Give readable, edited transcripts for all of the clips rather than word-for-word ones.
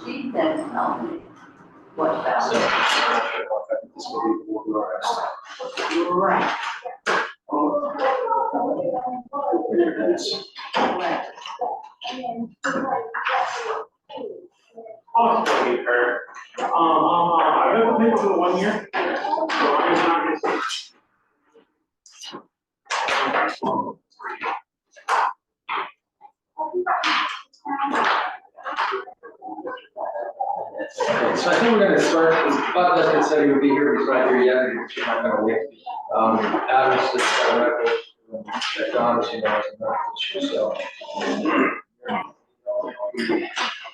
she doesn't tell me what about So, I think this will be what we're asking. right. Right. Oh, it's gonna be fair. I've been with people for 1 year. So it's not gonna- So I think we're gonna start, Bob Desmond said he would be here, he's not here yet, he's not gonna wait. Adam's just, that Don, as you know, is a medical issue, so.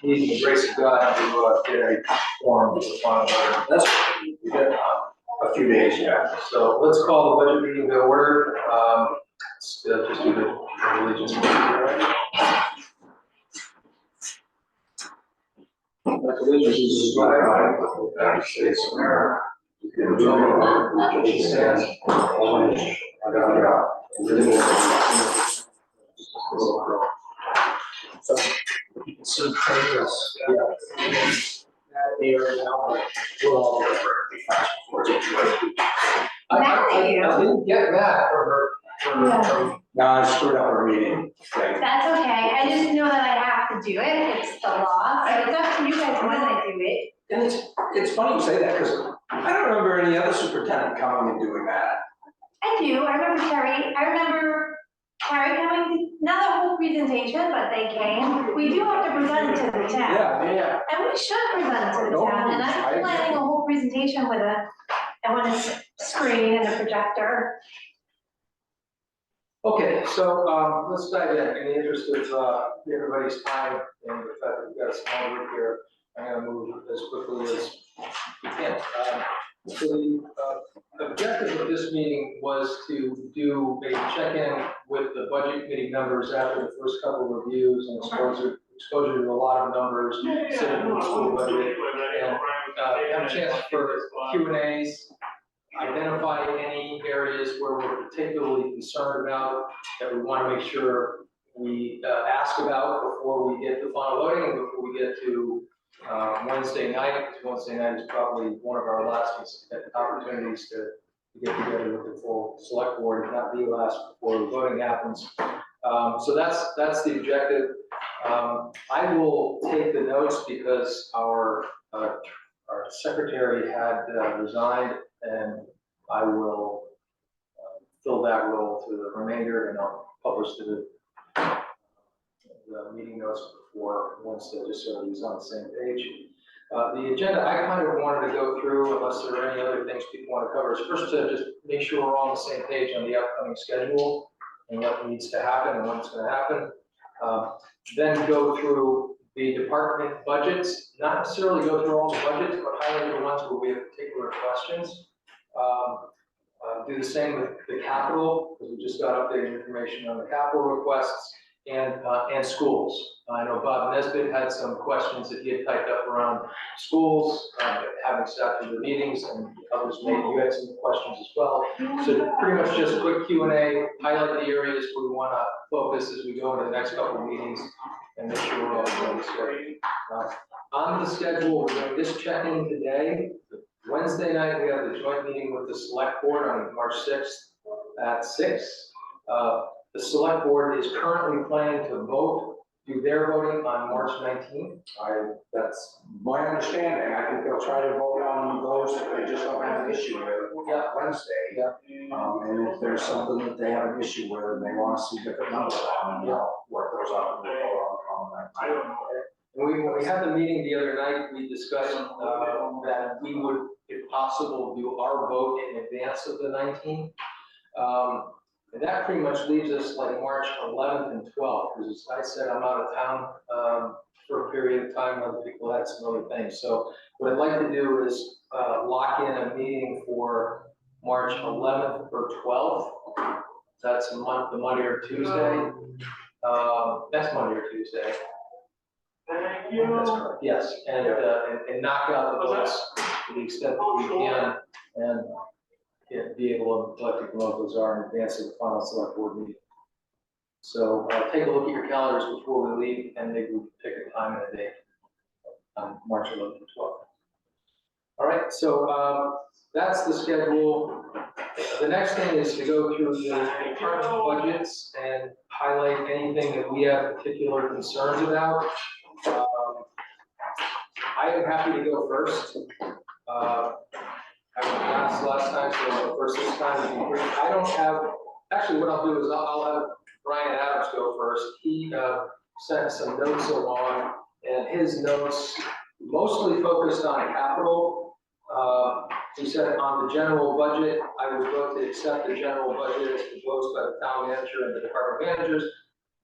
We need the grace of God to get a form for the final order. That's what we did, a few days, yeah. So let's call the budget meeting to order. Let's just do the allegiance. Allegiance to the flag of the United States of America, and to the republic which stands one nation under God, indivisible. So prayers, they are now. We're all I didn't get mad for her. No, I screwed up her meeting. That's okay, I just know that I have to do it, it's the law, so it's up to you guys when I do it. And it's funny you say that, because I don't remember any other superintendent coming and doing that. I do, I remember Carrie coming, to not the whole presentation, but they came. We do have to present it to the town. Yeah. And we should present it to the town, and I'm planning a whole presentation with I want a screen and a projector. Okay, so let's dive in the interest of everybody's time and the fact that we've got a small group here. I'm gonna move as quickly as we can. So the objective of this meeting was to do a check-in with the budget committee members after the first couple of reviews and exposure to a lot of numbers, sitting in the school budget, and have a chance for Q&As, identify any areas where we're particularly concerned about that we want to make sure we ask about before we get to final voting and before we get to Wednesday night, because Wednesday night is probably one of our last opportunities to get together with the full select board, if not the last before the voting happens. So that's the objective. I will take the notes because our secretary had resigned, and I will fill that role to the remainder, and I'll publish the meeting notes before Wednesday, just so he's on the same page. The agenda, I kind of wanted to go through, unless there are any other things people want to cover, is first to just make sure we're all on the same page on the upcoming schedule and what needs to happen and what's going to happen. Then go through the department budgets, not necessarily go through all the budgets, but highlight the ones where we have particular questions. Do the same with the capital, because we just got updated information on the capital requests, and schools. I know Bob Nesbitt had some questions that he had typed up around schools, having sat through the meetings, and others you had some questions as well. So pretty much just quick Q&A, highlight the areas where we want to focus as we go into the next couple of meetings, and make sure we're all on the schedule. On the schedule, we're doing this check-in today. Wednesday night, we have the joint meeting with the select board on March 6th at 6. The select board is currently planning to do their voting on March 19th. That's my understanding. I think they'll try to vote on those if they just don't have an issue with Wednesday. And if there's something that they have an issue with and they want to see different numbers on, work those out and we'll vote on that. I don't know. When we had the meeting the other night, we discussed that we would, if possible, do our vote in advance of the 19th. And that pretty much leaves us like March 11th and 12th, because as I said, I'm out of town for a period of time. Other people had some other things. So what I'd like to do is lock in a meeting for March 11th or 12th. That's the Monday or Tuesday. That's Monday or Tuesday. Thank you. That's correct. Yes, and knock out the votes to the extent that we can, and be able to let people know what those are in advance of the final select board meeting. So take a look at your calendars before we leave, and maybe we can pick a time and a date. on March 11th and 12th. All right, so that's the schedule. The next thing is to go through the department budgets and highlight anything that we have particular concerns about. I am happy to go first. I went last time, so I'll go first this time. To be brief. I don't have, actually what I'll do is I'll have Brian Adams go first. He sent some notes along, and his notes mostly focused on capital. He said on the general budget, I would vote to accept the general budget as proposed by the town manager and the department managers.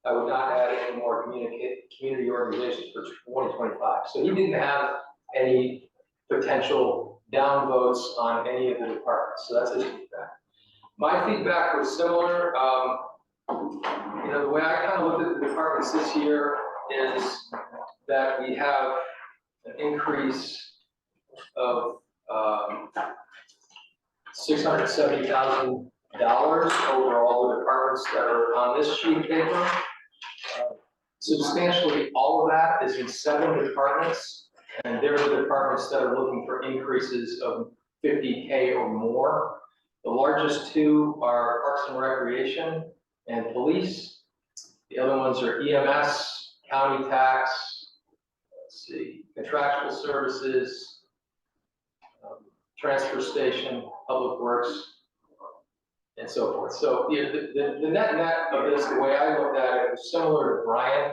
I would not add any more community organizations for 2025. So he didn't have any potential downvotes on any of the departments. So that's his feedback. My feedback was similar. You know, the way I kind of looked at the departments this year is that we have an increase of $670,000 over all the departments that are on this sheet of paper. Substantially, all of that is in 7 departments, and they're the departments that are looking for increases of 50K or more. The largest 2 are Parks and Recreation and Police. The other ones are EMS, County Tax, let's see, Contractual Services, Transfer Station, Public Works, and so forth. So the net of this, the way I looked at it, was similar to Brian.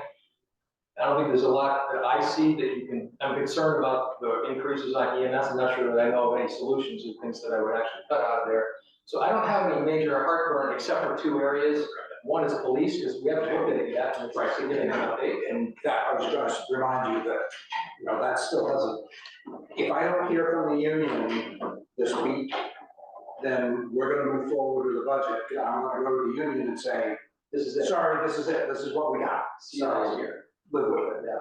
I don't think there's a lot that I see that you can, I'm concerned about the increases on EMS. I'm not sure that I know of any solutions or things that I would actually cut out of there. So I don't have any major heartburn except for 2 areas. One is police, because we haven't looked at it yet, and it's a significant update. And that, I was gonna remind you that, you know, that still doesn't, if I don't hear from the union this week, then we're gonna move forward with the budget. I'm gonna go to the union and say, This is it. sorry, this is it, this is what we got. See you next year. Live with it. Yeah.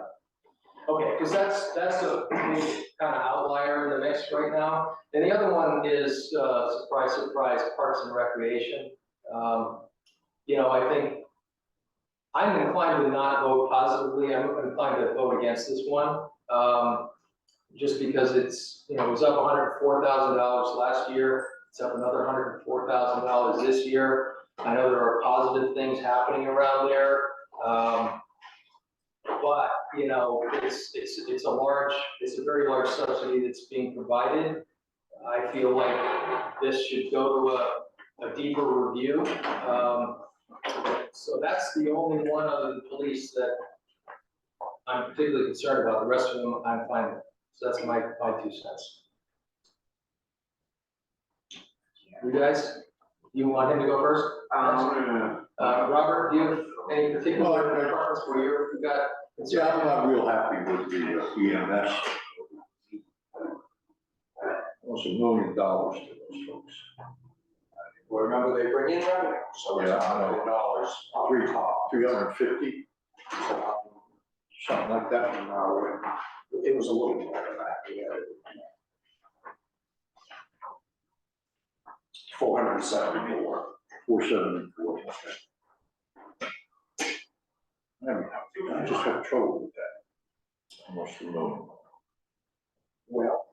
Okay, because that's a big kind of outlier in the mix right now. And the other one is, surprise, surprise, Parks and Recreation. You know, I think I'm inclined to not vote positively. I'm inclined to vote against this one. Just because it's, you know, it was up $104,000 last year. It's up another $104,000 this year. I know there are positive things happening around there. But, you know, it's a very large subsidy that's being provided. I feel like this should go to a deeper review. So that's the only one other than police that I'm particularly concerned about. The rest of them I'm fine with. So that's my 2 cents. You guys, you want him to go first? Robert, do you have any particular departments where you got? Yeah, I'm not real happy with the EMS. Almost $1 million to those folks. Well, remember, they bring in revenue, so it's Yeah, I know. $100 $350, something like that. It was a little more than that. We had 474. 474. I just have trouble with that. Almost $1 million. Well,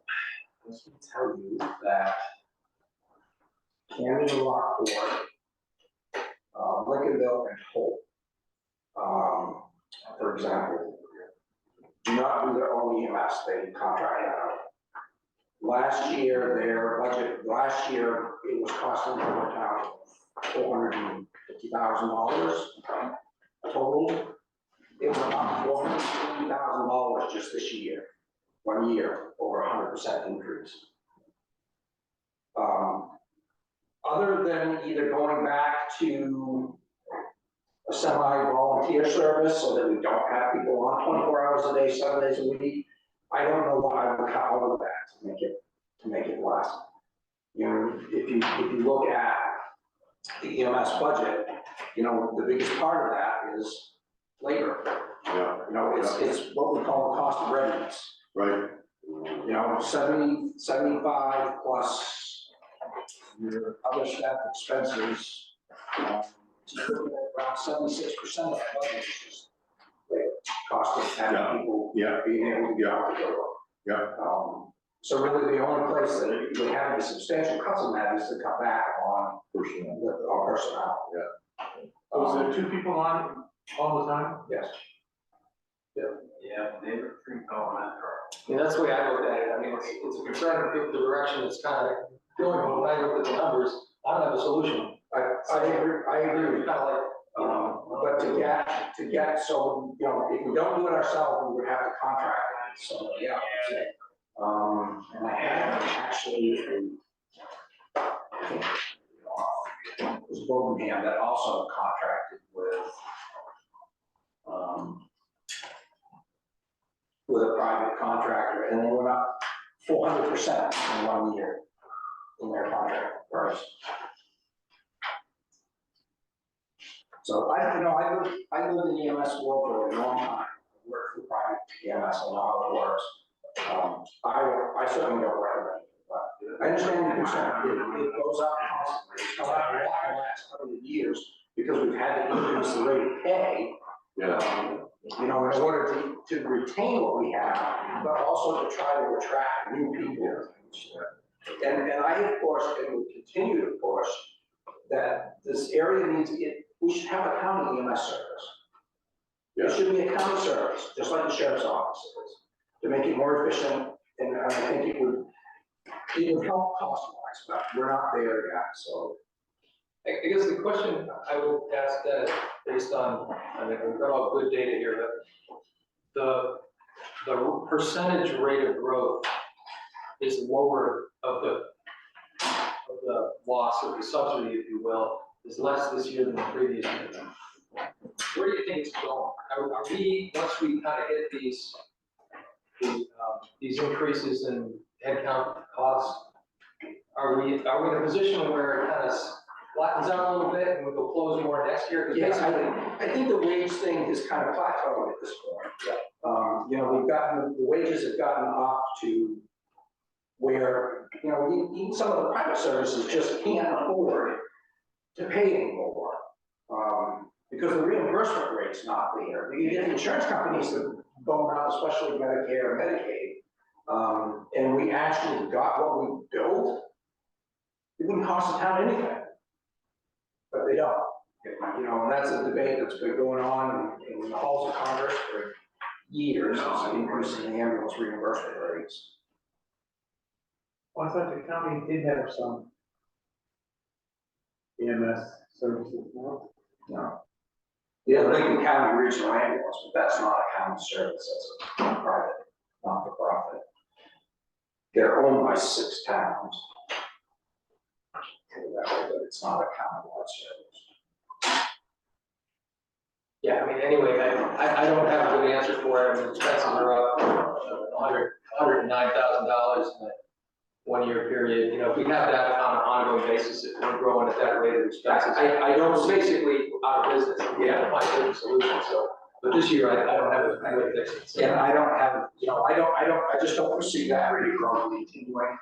let me tell you that Camden and Rockport, Lincolnville and Holt, for example, do not do their own EMS, they contract that out. Last year, their budget, it was costing the town $450,000 total. It was about $450,000 just this year, 1 year, over 100% increase. Other than either going back to a semi-volunteer service so that we don't have people on 24 hours a day, 7 days a week, I don't know what I would cut out of that to make it last. You know, if you look at the EMS budget, you know, the biggest part of that is labor. Yeah. You know, it's what we call the cost of readiness. Right. You know, 75 plus your other staff expenses, around 76% of that budget is just the cost of having people Yeah, being able to get out the door. yeah. So really, the only place that we have any substantial cuts in that is to cut back on Personnel. our personnel. Was there two people on all the time? Yes. Yeah, they were pretty calm that car. Yeah, that's the way I look at it. I mean, it's a concern with the direction it's kind of going, but when I look at the numbers, I don't have a solution. I agree. It's kind of like, But to get, so, you know, if we don't do it ourselves, we would have to contract it with somebody else. And I have actually, it was Bogenham that also contracted with a private contractor, and they went up 400% in 1 year in their contract price. So I lived in EMS world for a long time, worked for private EMS, I know how it works. I certainly don't recommend it, but I understand the concern, it goes up constantly, it's gone up a lot in the last couple of years, because we've had to increase the rate of pay. Yeah. You know, in order to retain what we have, but also to try to attract new people. And I, of course, and will continue to push that this area needs to get, we should have a county EMS service. There Yeah. should be a county service, just like the sheriff's office is, to make it more efficient, and I think it would help cost-wise, but we're not there yet, so. I guess the question I would ask Dennis, based on, I mean, we've got all good data here, but the percentage rate of growth is lower of the loss of the subsidy, if you will, is less this year than the previous year. Where do you think it's going? Are we, once we kind of hit these increases in headcount costs, are we in a position where it kind of flattens out a little bit and we'll close more next year? 'Cause Yes, basically, I think the wage thing is kind of plateaued at this point. You know, the wages have gotten up to where, you know, even some of the private services just can't afford to pay anymore. Because the reimbursement rate's not there. You get the insurance companies that bone out, especially Medicare and Medicaid. And we actually got what we billed. It wouldn't cost the town anything. But they don't. You know, and that's a debate that's been going on in the halls of Congress for years, is increasing the ambulance reimbursement rates. Well, I thought the county did have some EMS services, no? No. Yeah, Lincoln County Regional Ambulance, but that's not a county service, that's a private, not-for-profit. They're owned by 6 towns. That way, but it's not a county-wide service. yeah, I mean, anyway, I don't have a good answer for it. I mean, expenses are up $109,000 in a 1-year period. You know, if we have that on an ongoing basis, if we're growing at that rate of expenses, I don't it's see, basically out of business. We have to find a different solution, so. But this year, I don't have a good fix. and I don't have, you know, I just don't foresee that rate of growth continuing.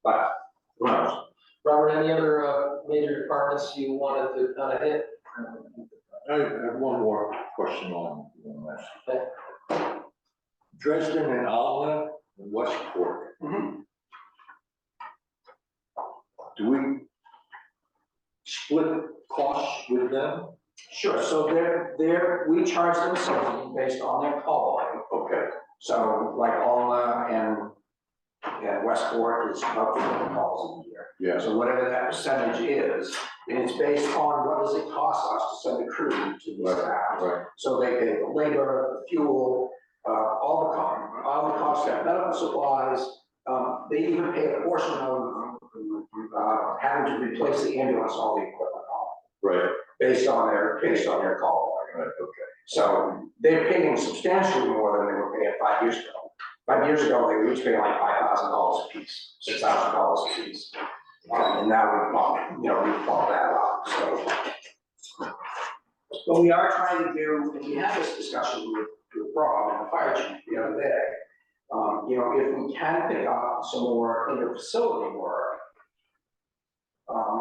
But, who knows? Robert, any other major departments you wanted to kind of hit? I have one more question on EMS. Dresden and Alna and Westport, do we split costs with them? Sure, so we charge them something based on their call volume. Okay, So like Alma and Westport is about 50 calls a year. yeah, So whatever that percentage is, and it's based on what does it cost us to send a crew to these towns. right, So they pay the labor, the fuel, all the costs of medical supplies. They even pay a portion of having to replace the ambulance, all the equipment, right, based on their call volume. right, okay. So they're paying substantially more than they were paying 5 years ago. 5 years ago, they were each paying like $5,000 a piece, $6,000 a piece. And now we've bumped that up, so. But we are trying to do, and we had this discussion with Rob and the fire chief the other day. If we can pick up some more inter-facility work,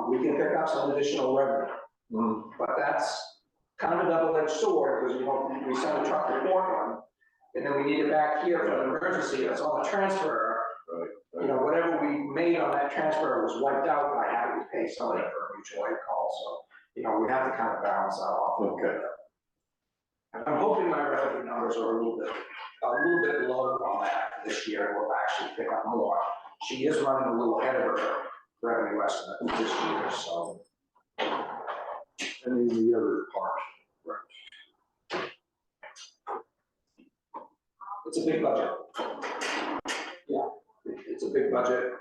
we can pick up some additional revenue. But kind of a double-edged sword, because, you know, we send a truck to Portland, and then we need it back here for an emergency, that's on the transfer. You know, whatever we made on that transfer was wiped out, and I had to pay somebody for a mutual aid call, so, you know, we have to kind of balance that off. Okay. And I'm hoping my revenue numbers are a little bit lower on that this year, we'll actually pick up more. She is running a little ahead of her revenue estimate this year, so. And then the other parts, It's a big budget. Yeah, it's a big budget.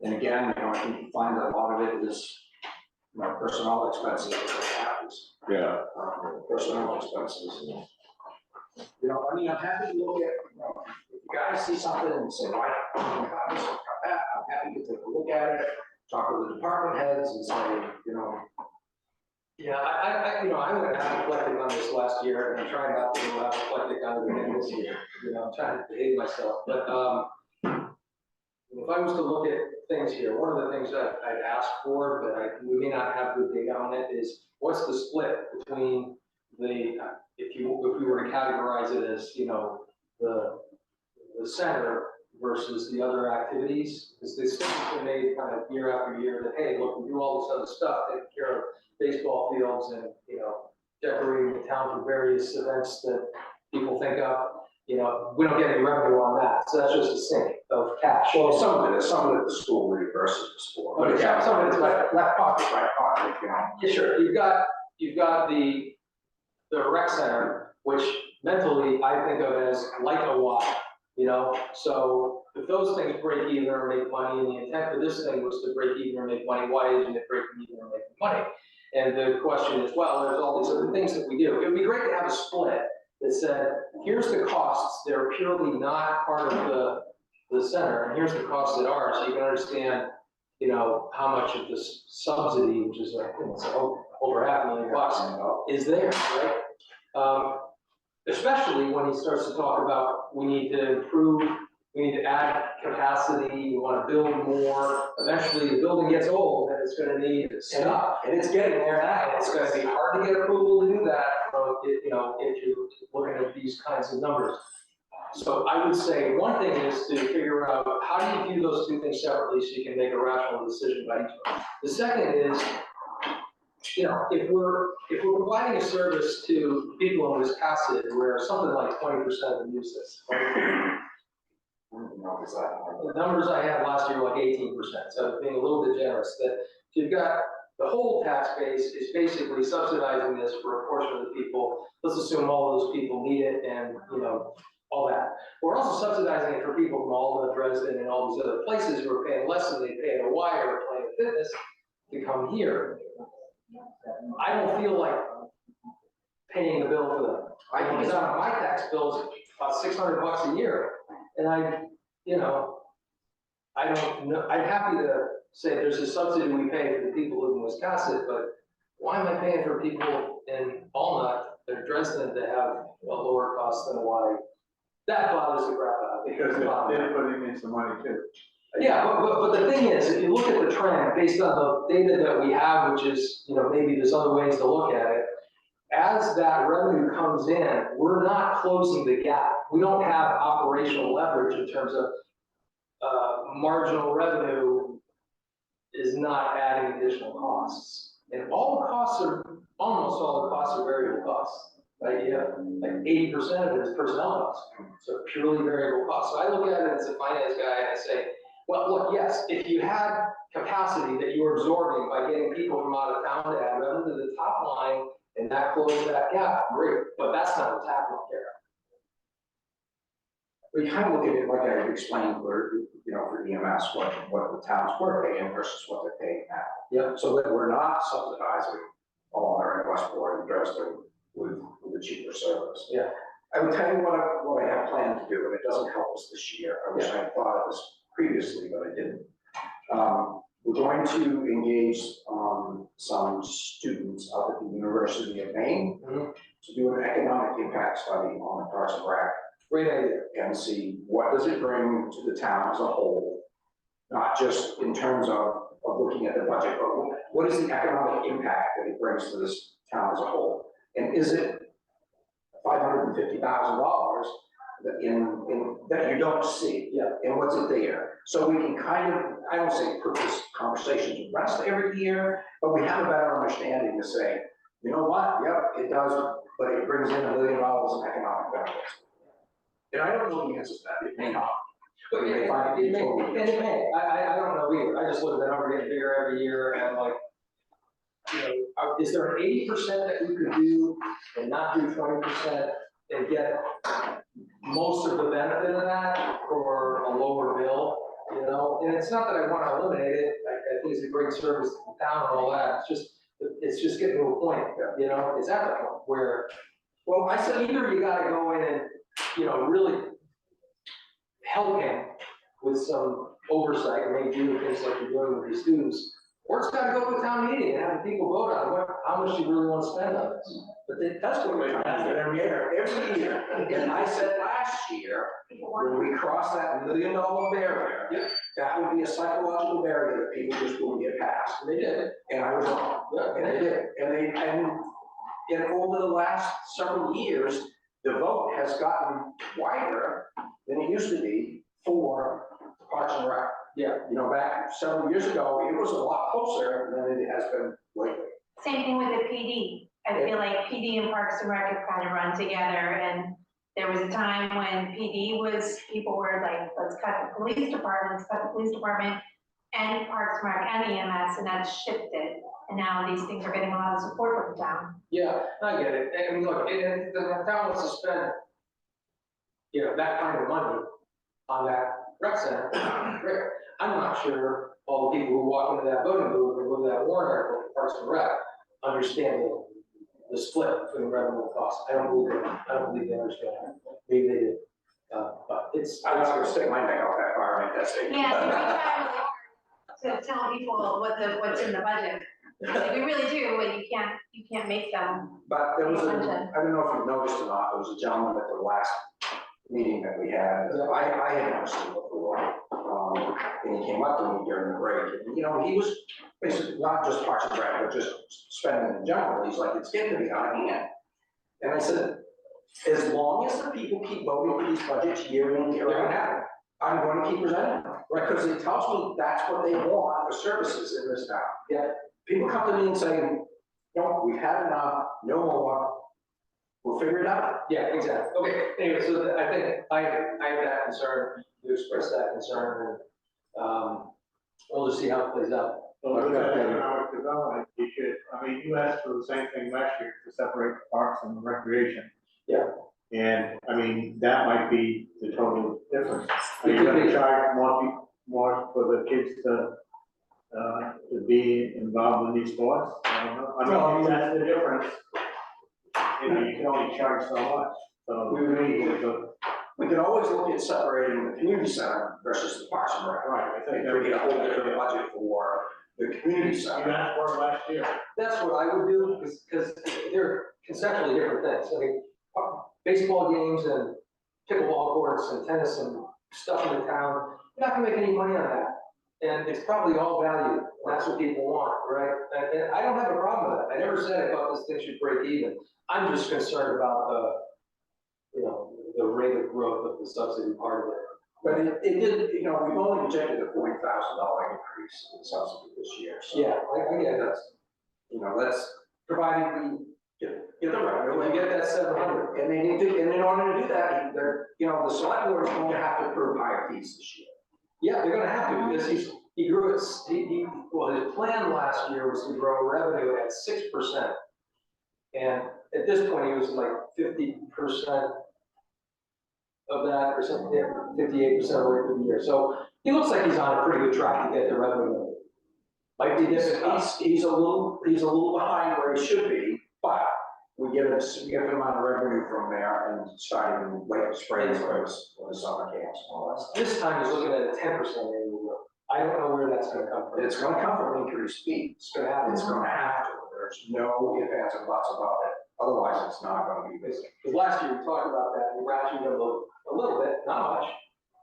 And again, you know, I think you find that a lot of it is, you know, personnel expenses, yeah. personnel expenses. You know, I mean, I'm happy to look at, you know, if you guys see something and say, why, got this, got that, I'm happy to take a look at it, talk to the department heads and say, you know. Yeah, I, you know, I went out reflecting on this last year, and I'm trying not to go out reflecting on it again this year, you know, I'm trying to behave myself, but, if I was to look at things here, one of the things that I'd ask for, but we may not have good data on it, is what's the split between the, if we were to categorize it as, you know, the center versus the other activities, because the statements are made kind of year after year that, hey, look, we do all this other stuff, taking care of baseball fields and, you know, decorating the town for various events that people think of, you know, we don't get any revenue on that, so that's just a sink of cash. Well, some of it the school reimburses the sport, but Okay, yeah, some of it's left pocket, right pocket, you know. Yeah, sure, you've got the rec center, which mentally I think of as like a Y, you know? So if those things break even or make money, and the intent for this thing was to break even or make money, why isn't it breaking even or making money? And the question is, well, there's all these other things that we do. It would be great to have a split that said, here's the costs, they're purely not part of the center, and here's the costs that are, so you can understand, you know, how much of this subsidy, which is, I think it's over $500,000, is there, right? Especially when he starts to talk about, we need to improve, we need to add capacity, we want to build more. Eventually, the building gets old, and it's gonna need stuff. And it's getting there now. It's gonna be hard to get approval to do that, you know, if you're looking at these kinds of numbers. So I would say one thing is to figure out, how do you view those two things separately so you can make a rational decision about each one? The second is, you know, if we're providing a service to people in Wisconsin where something like 20% of them use this, right? The numbers I had last year were like 18%, so being a little bit generous, that you've got the whole tax base is basically subsidizing this for a portion of the people. Let's assume all of those people need it and, you know, all that. We're also subsidizing it for people from Alma, Dresden, and all these other places who are paying less than they pay at Hawaii or Planet Fitness to come here. I don't feel like paying the bill for them. I think it's on my tax bills about $600 a year, and you know, I don't know, I'm happy to say there's a subsidy we pay for the people who live in Wisconsin, but why am I paying for people in Alma or Dresden to have a lower cost than Hawaii? That bothers the crap out of me. Because they're putting in some money too. Yeah, but the thing is, if you look at the trend, based on the data that we have, which is, you know, maybe there's other ways to look at it, as that revenue comes in, we're not closing the gap. We don't have operational leverage in terms of marginal revenue is not adding additional costs. And almost all the costs are variable costs. Right? Yeah, like 80% of it is personnel costs, so purely variable costs. So I look at it as a finance guy and I say, well, look, yes, if you had capacity that you were absorbing by getting people from out of town to add revenue to the top line, and that closes that gap, great, but that's not what's happening here. We kind of look at it like I explained, for, you know, for EMS, what the towns were paying versus what they're paying now. Yep. So that we're not subsidizing Alma and Westport and Dresden with the cheaper service. Yeah. I would tell you what I have planned to do, and it doesn't help us this year. I wish I had thought of this previously, but I didn't. We're going to engage some students up at the University of Maine to do an economic impact study on the Parks and Rec. Great idea. And see what does it bring to the town as a whole, not just in terms of of looking at the budget, but what is the economic impact that it brings to this town as a whole? And is it $550,000 that that you don't see? Yeah. And what's it there? So we can kind of, I don't say put this conversations with rest every year, but we have a better understanding to say, you know what, yep, it does, but it brings in $1 million in economic benefits. And I don't know the answer to that, it may not. But you may find it totally. I don't know either, I just look at the number getting bigger every year and like, is there an 80% that you could do and not do 20% and get most of the benefit of that for a lower bill, you know? And it's not that I want to eliminate it, I think it's a great service to the town and all that, it's just getting to a point, you know, it's at the point where, well, I said either you gotta go in and, you know, really help him with some oversight and maybe do the things like you're doing with these students, or it's gotta go to a town meeting and have the people vote on how much you really want to spend on this. But that's what we're trying to do every year. And I said last year, when we crossed that $1 million barrier, that would be a psychological barrier that people just wouldn't get past. And they did. And I was wrong. And they did. And over the last several years, the vote has gotten wider than it used to be for Parks and Rec. Yeah. You know, back several years ago, it was a lot closer than it has been lately. Same thing with the PD. I feel like PD and Parks and Rec have kind of run together, and there was a time when PD was, people were like, let's cut the police department, and Parks and Rec and EMS, and that's shifted. And now these things are getting a lot of support from the town. Yeah, I get it, and look, and the town wants to spend, you know, that kind of money on that rec center, great. I'm not sure all the people who walk into that voting booth and look at that warrant article for Parks and Rec understand the split between revenue and cost. I don't believe they understand that. Maybe they do. But it's. I'm not gonna stick my neck out that far, right, that's it. Yeah, so we try really hard to tell people what's in the budget. Like, we really do, but you can't make them. But there was Attention. I don't know if you noticed or not, there was a gentleman at the last meeting that we had, I had never seen before. And he came up to me during the break, and, you know, he was basically not just Parks and Rec, but just spending in general. He's like, it's getting to be out of hand. And I said, as long as the people keep voting for these budgets year in and year out, I'm going to keep presenting them, right? Because it tells me that's what they want for services in this town. Yeah. People come to me and say, no, we've had enough, no more, we'll figure it out. Yeah, exactly. Okay, anyway, so I think I have that concern, you expressed that concern, and, we'll just see how it plays out. So with that economic development, you should, I mean, you asked for the same thing last year to separate the parks and the recreation. Yeah. And, I mean, that might be the total difference. Are you gonna charge more for the kids to be involved in these sports? I don't know. I mean, that's the difference. You know, you can only charge so much, so We can always look at separating the community center versus the Parks and Rec. right, I think And create a whole different budget for the community you center. asked for it last year. That's what I would do, because they're conceptually different things. I mean, baseball games and pickleball courts and tennis and stuff in the town, you're not gonna make any money on that. And it's probably all value, and that's what people want, right? And I don't have a problem with that. I never said I thought this thing should break even. I'm just concerned about the rate of growth of the subsidy part of it. But it did, you know, we've only projected a $40,000 increase in subsidy this year. So Yeah, I get it. that's, you know, that's providing we get the revenue. If you get that 700, And they need to, and in order to do that, they're, you know, the select board is going to have to approve higher fees this year. yeah, they're gonna have to, because he grew it, well, his plan last year was to grow revenue at 6%. And at this point, he was like 50% of that, or something, 58% of the way through the year. So he looks like he's on a pretty good track to get the revenue. Might be different. He's a little behind where he should be, but we get a significant amount of revenue from there and starting in late spring for the summer camps and all that stuff. This time he's looking at a 10% annual growth. I don't know where that's gonna come from. It's gonna come from increased fees. It's gonna have to. There's no ifs, ands, and buts about it. Otherwise, it's not gonna be busy. Because last year we talked about that, and we ratcheted him a little bit, not much.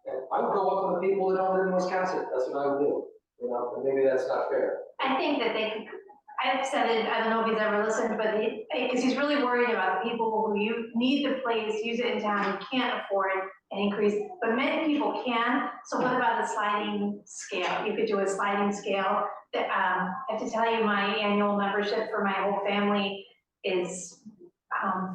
And I would go up to the people that owned it in Wisconsin, that's what I would do, you know? month, and maybe that's not fair. I think that they could, I've said it, I don't know if he's ever listened, but because he's really worried about the people who need the place, use it in town, who can't afford an increase, but many people can. So what about a sliding scale? You could do a sliding scale. I have to tell you, my annual membership for my whole family is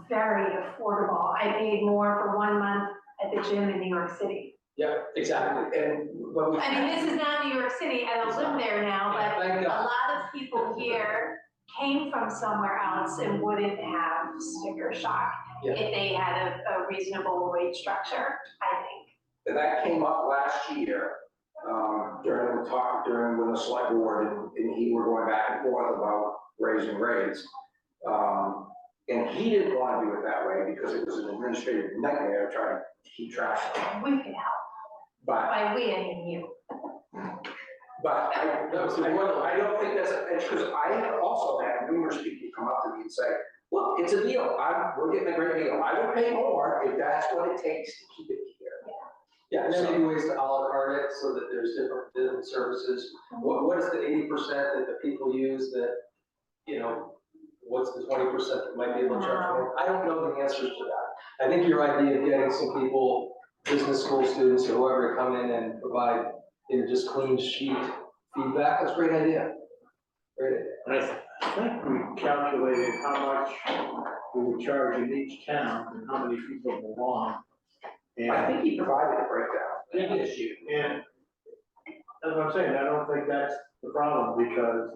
very affordable. I paid more for 1 month at the gym in New York City. Yeah, exactly, and when we. I mean, this is not New York City, I don't live there now, Yeah, but thank a God. lot of people here came from somewhere else and wouldn't have sticker shock Yeah. if they had a reasonable wage structure, I think. And that came up last year, during when the select board and he were going back and forth about raising rates. And he didn't want to do it that way because it was an administrative nightmare trying to keep track of it. We could help, But, by we, I mean you. I don't think that's, because I have also had numerous people come up to me and say, look, it's a deal, we're getting a great deal, I will pay more if that's what it takes to keep it here. Yeah, and there may be ways to à la carte it so that there's different services. What is the 80% that the people use that, you know, what's the 20% that might be able to charge more? I don't know the answers to that. I think your idea of getting some people, business school students or whoever, to come in and provide, you know, just clean sheet feedback, that's a great idea. Great idea. And I think we calculated how much we would charge in each town and how many people belong. I And, think he provided a breakdown this year. and that's what I'm saying, I don't think that's the problem, because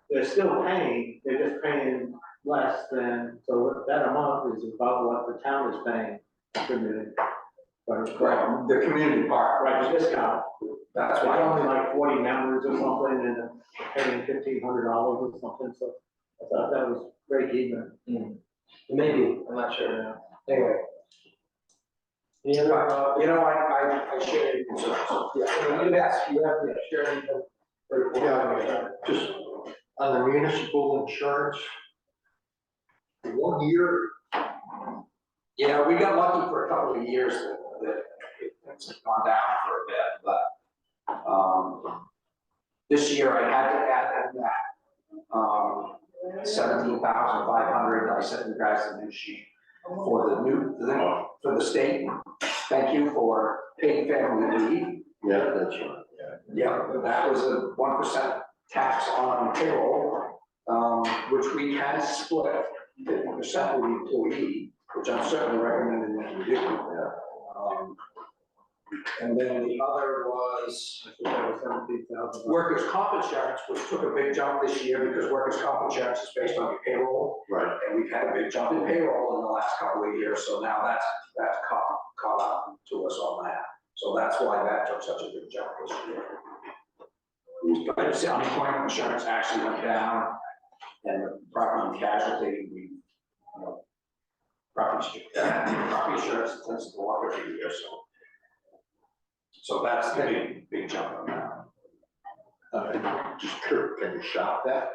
they're still paying, they're just paying less than, so that amount is about what the town is paying, contributing. But it's Right, the community part, right, the discount, that's it's why. only like 40 members or something, and they're paying $1,500 or something, so I thought that was break even. Maybe, I'm not sure now. Anyway. Any other, You know, I share your concerns. yeah, you have to share anything. Yeah, just on the municipal insurance, 1 year, Yeah, we got lucky for a couple of years that it's gone down for a bit, but, this year I had to add that, 17,500, I sent you guys the new sheet for for the state. Thank you for paid family leave. yeah, that's right, yeah. Yeah, that was a 1% tax on payroll, which we can split 50% with the employee, which I'm certainly recommending that we do. And then the other was I think that was 17,000. workers' comp insurance, which took a big jump this year because workers' comp insurance is based on your payroll. Right. And we've had a big jump in payroll in the last couple of years, so now that's caught up to us on that. So that's why that took such a big jump this year. But the unemployment insurance actually went down, and the property and casualty, property insurance tends to go up every year, so. So that's the big jump on that. Just curious, can you shop that?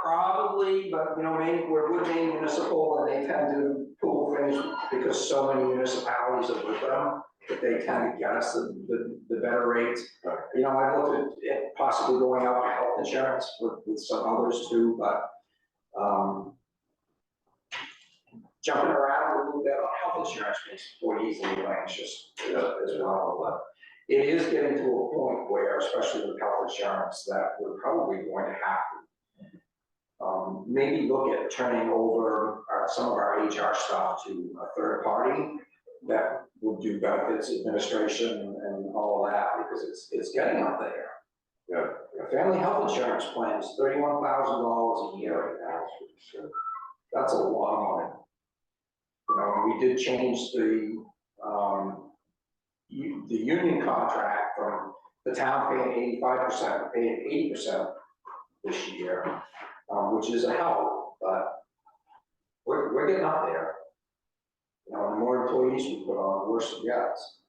Probably, but maybe we're Maine Municipal, and they tend to pull things because so many municipalities are with them, that they tend to get us the better rates. I looked at it possibly going up health insurance with some others too, but, jumping around a little bit on health insurance makes employees a little anxious as well, but it is getting to a point where, especially with health insurance, that we're probably going to have to maybe look at turning over some of our HR stuff to a third party that will do benefits administration and all of that, because it's getting up there. Yeah. A family health insurance plan is $31,000 a year right now. So that's a lot of money. And we did change the union contract from the town paying 85% to paying 80% this year, which is a help, but we're getting up there. The more employees we put on, the worse it gets.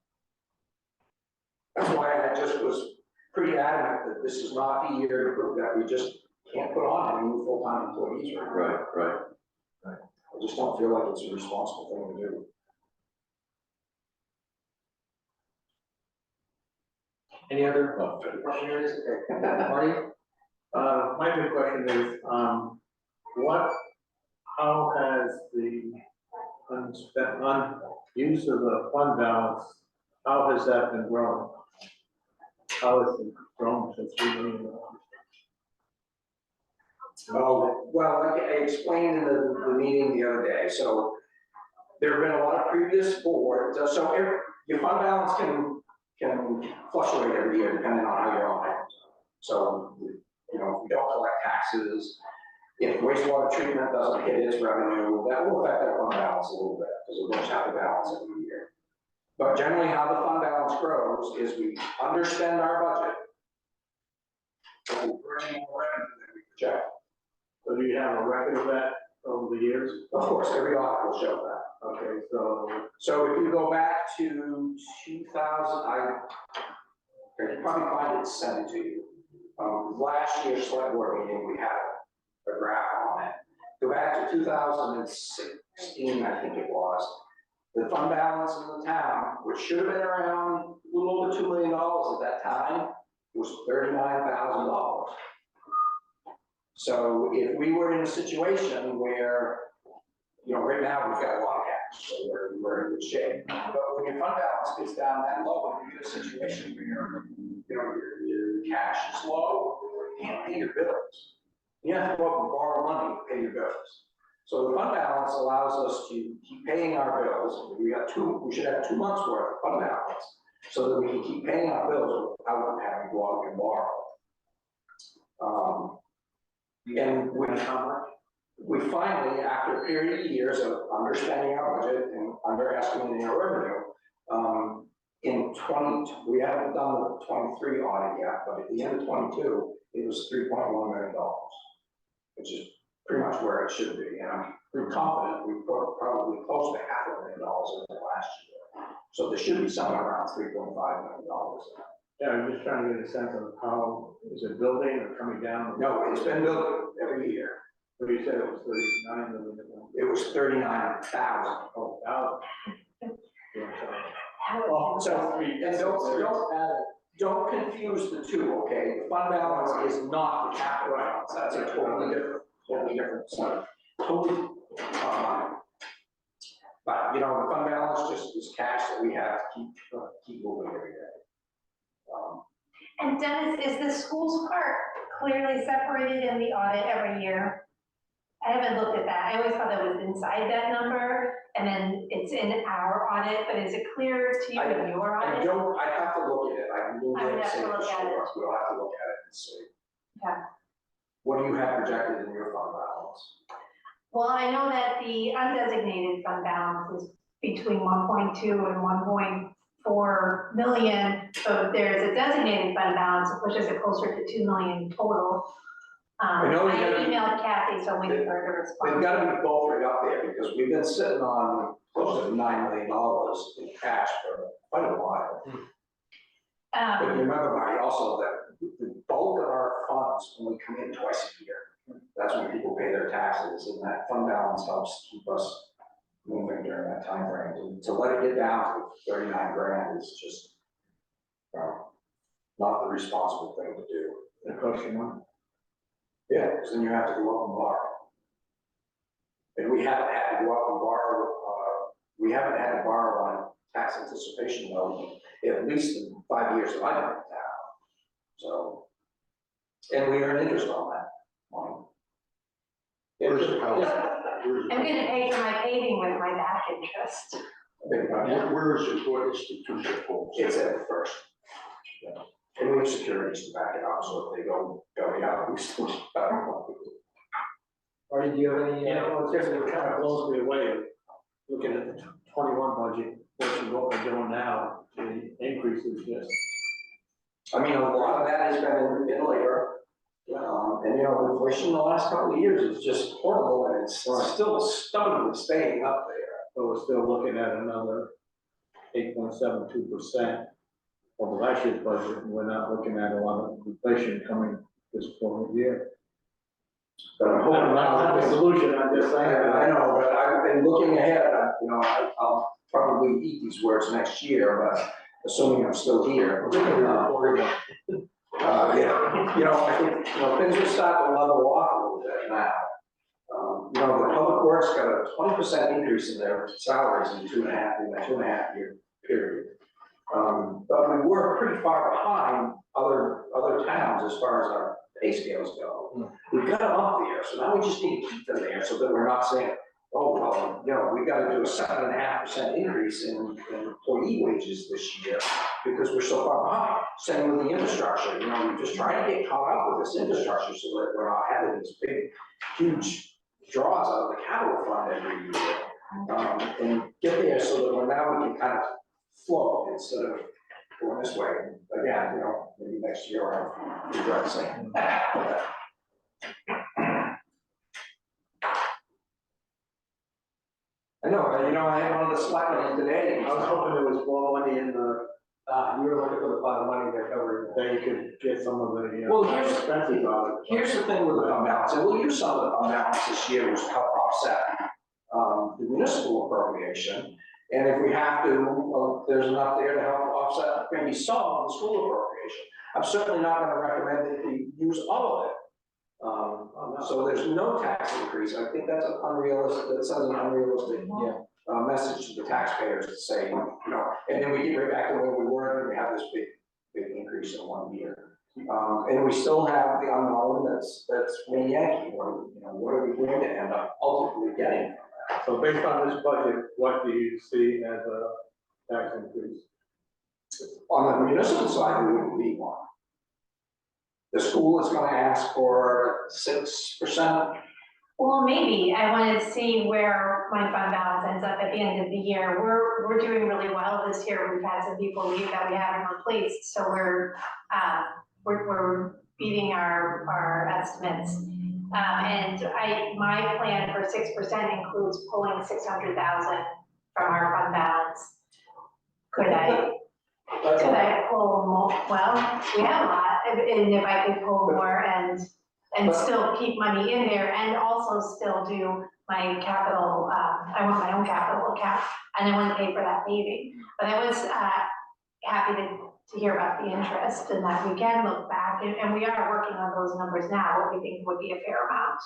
That's why I just was pretty adamant that this is not the year to prove that we just can't put on any new full-time employees right now. Right. I just don't feel like it's a responsible thing to do. Any other question areas? Okay. Marty? My big question is, how has the use of the fund balance, how has that been growing? How has it grown to $3 million? Oh, well, like I explained in the meeting the other day, so there have been a lot of previous boards, so your fund balance can fluctuate every year depending on how you're on it. So, you know, if we don't collect taxes, if wastewater treatment doesn't hit its revenue, that will affect our fund balance a little bit, because we don't have to balance every year. But generally, how the fund balance grows is we underspend our budget, and we bring more revenue than we project. So do you have a record of that over the years? Of course, every audit will show that. Okay, so So if you go back to 2000, I can probably find it, send it to you. Last year's select board meeting, we had a graph on it. Go back to 2016, I think it was. The fund balance in the town, which should have been around a little over $2 million at that time, was $39,000. So if we were in a situation where, you know, right now we've got a lot of cash, so we're in good shape. But when your fund balance gets down that low, and you get a situation where, you know, your cash is low, you can't pay your bills. You have to go up and borrow money to pay your bills. So the fund balance allows us to keep paying our bills. We should have 2 months worth of fund balance, so that we can keep paying our bills without having to go out and borrow. And we finally, after a period of years of underspending our budget and underestimating our revenue, we haven't done the 23 audit yet, but at the end of 22, it was $3.1 million, which is pretty much where it should be. And I'm pretty confident we put probably close to $500,000 in it last year. So there should be somewhere around $3.5 million. yeah, I'm just trying to get a sense of how, is it building or coming down? No, it's been building every year. But you said it was 39 million. It was 39,000. Oh, thousand. Yeah, sorry. So, and don't confuse the two, okay? The fund balance is not the capital balance. That's a totally different stuff. Totally, but, you know, the fund balance just is cash that we have to keep moving every day. And Dennis, is the schools part clearly separated in the audit every year? I haven't looked at that. I always thought that was inside that number, and then it's in our audit, but is it clear to you in your I audit? have to look at it. I I would have to look at it. We'll have to look at it and see. Okay. What do you have projected in your fund balance? Well, I know that the undesignated fund balance is between 1.2 and 1.4 million, so there's a designated fund balance, which is closer to 2 million total. I know we gotta be- emailed Kathy, so I'm waiting for her to They've respond. got to be both right up there, because we've been sitting on close to $9 million in cash for quite a while. But you remember, Marty, also that the bulk of our funds only come in twice a year. That's when people pay their taxes, and that fund balance helps keep us moving during that time frame. To let it get down to 39 grand is just not the responsible thing to do. The question one. Yeah, because then you have to go up and borrow. And we haven't had to go up and borrow, we haven't had to borrow on tax anticipation loan at least in 5 years that I've been in town. So, and we earn interest on that money. Where's the house? Where's I'm the- gonna pay for my paving with my back interest. Where is it, what institution holds? It's at first. And we have securities to back it up, so if they go belly up, we still. Marty, do you have any? Yeah, well, it's just, it kind of blows me away, looking at the 21 budget, versus what we're doing now, the increase is just. I mean, a lot of that has been in labor. And, you know, inflation in the last couple of years is just horrible, and it's still stubbornly staying up there. So we're still looking at another 8.72% over last year's budget, and we're not looking at a lot of inflation coming this forward year. But I'm hoping I'm not having a solution, I'm just saying. I know, but I've been looking ahead, you know, I'll probably eat these words next year, but assuming I'm still here. Yeah, you know, I think, you know, things will start to level off a little bit now. You know, the public works got a 20% increase in their salaries in in a 2.5 year period. But we were pretty far behind other towns as far as our pay scales go. We got them up there, so now we just need to keep them there so that we're not saying, oh, well, you know, we gotta do a 7.5% increase in employee wages this year because we're so far behind. Same with the infrastructure, you know, we're just trying to get caught up with this infrastructure so that we're not having these big, huge draws out of the capital fund every year. And get there so that now we can kind of flow instead of going this way. Again, you know, maybe next year I'll regret saying that. I know, you know, I had one of the selectmen today. I was hoping there was more money in the, You were looking for the pot of money that covered. that you could get some of the, Well, here's- expensive out of it. Here's the thing with the fund balance, and we'll use some of the fund balance this year to help offset the municipal appropriation. And if we have to, there's enough there to help offset maybe some of the school appropriation. I'm certainly not gonna recommend that we use all of it. So there's no tax increase. I think that's an unrealistic, that sends an unrealistic message to the taxpayers to say, you know, and then we get right back to where we were, and we have this big increase in 1 year. And we still have the unknown that's Maine Yankee, what are we going to end up ultimately getting from that? So based on this budget, what do you see as a tax increase? On the municipal side, we wouldn't need one. The school is gonna ask for 6%. Well, maybe, I wanna see where my fund balance ends up at the end of the year. We're doing really well this year. We've had some people leave that we haven't replaced, so we're beating our estimates. And my plan for 6% includes pulling 600,000 from our fund balance. Could I pull more? Well, we have a lot, and if I could pull more and still keep money in there and also still do my capital, I want my own capital account, and I want to pay for that paving. But I was happy to hear about the interest and that we can look back, and we are working on those numbers now, what we think would be a fair amount.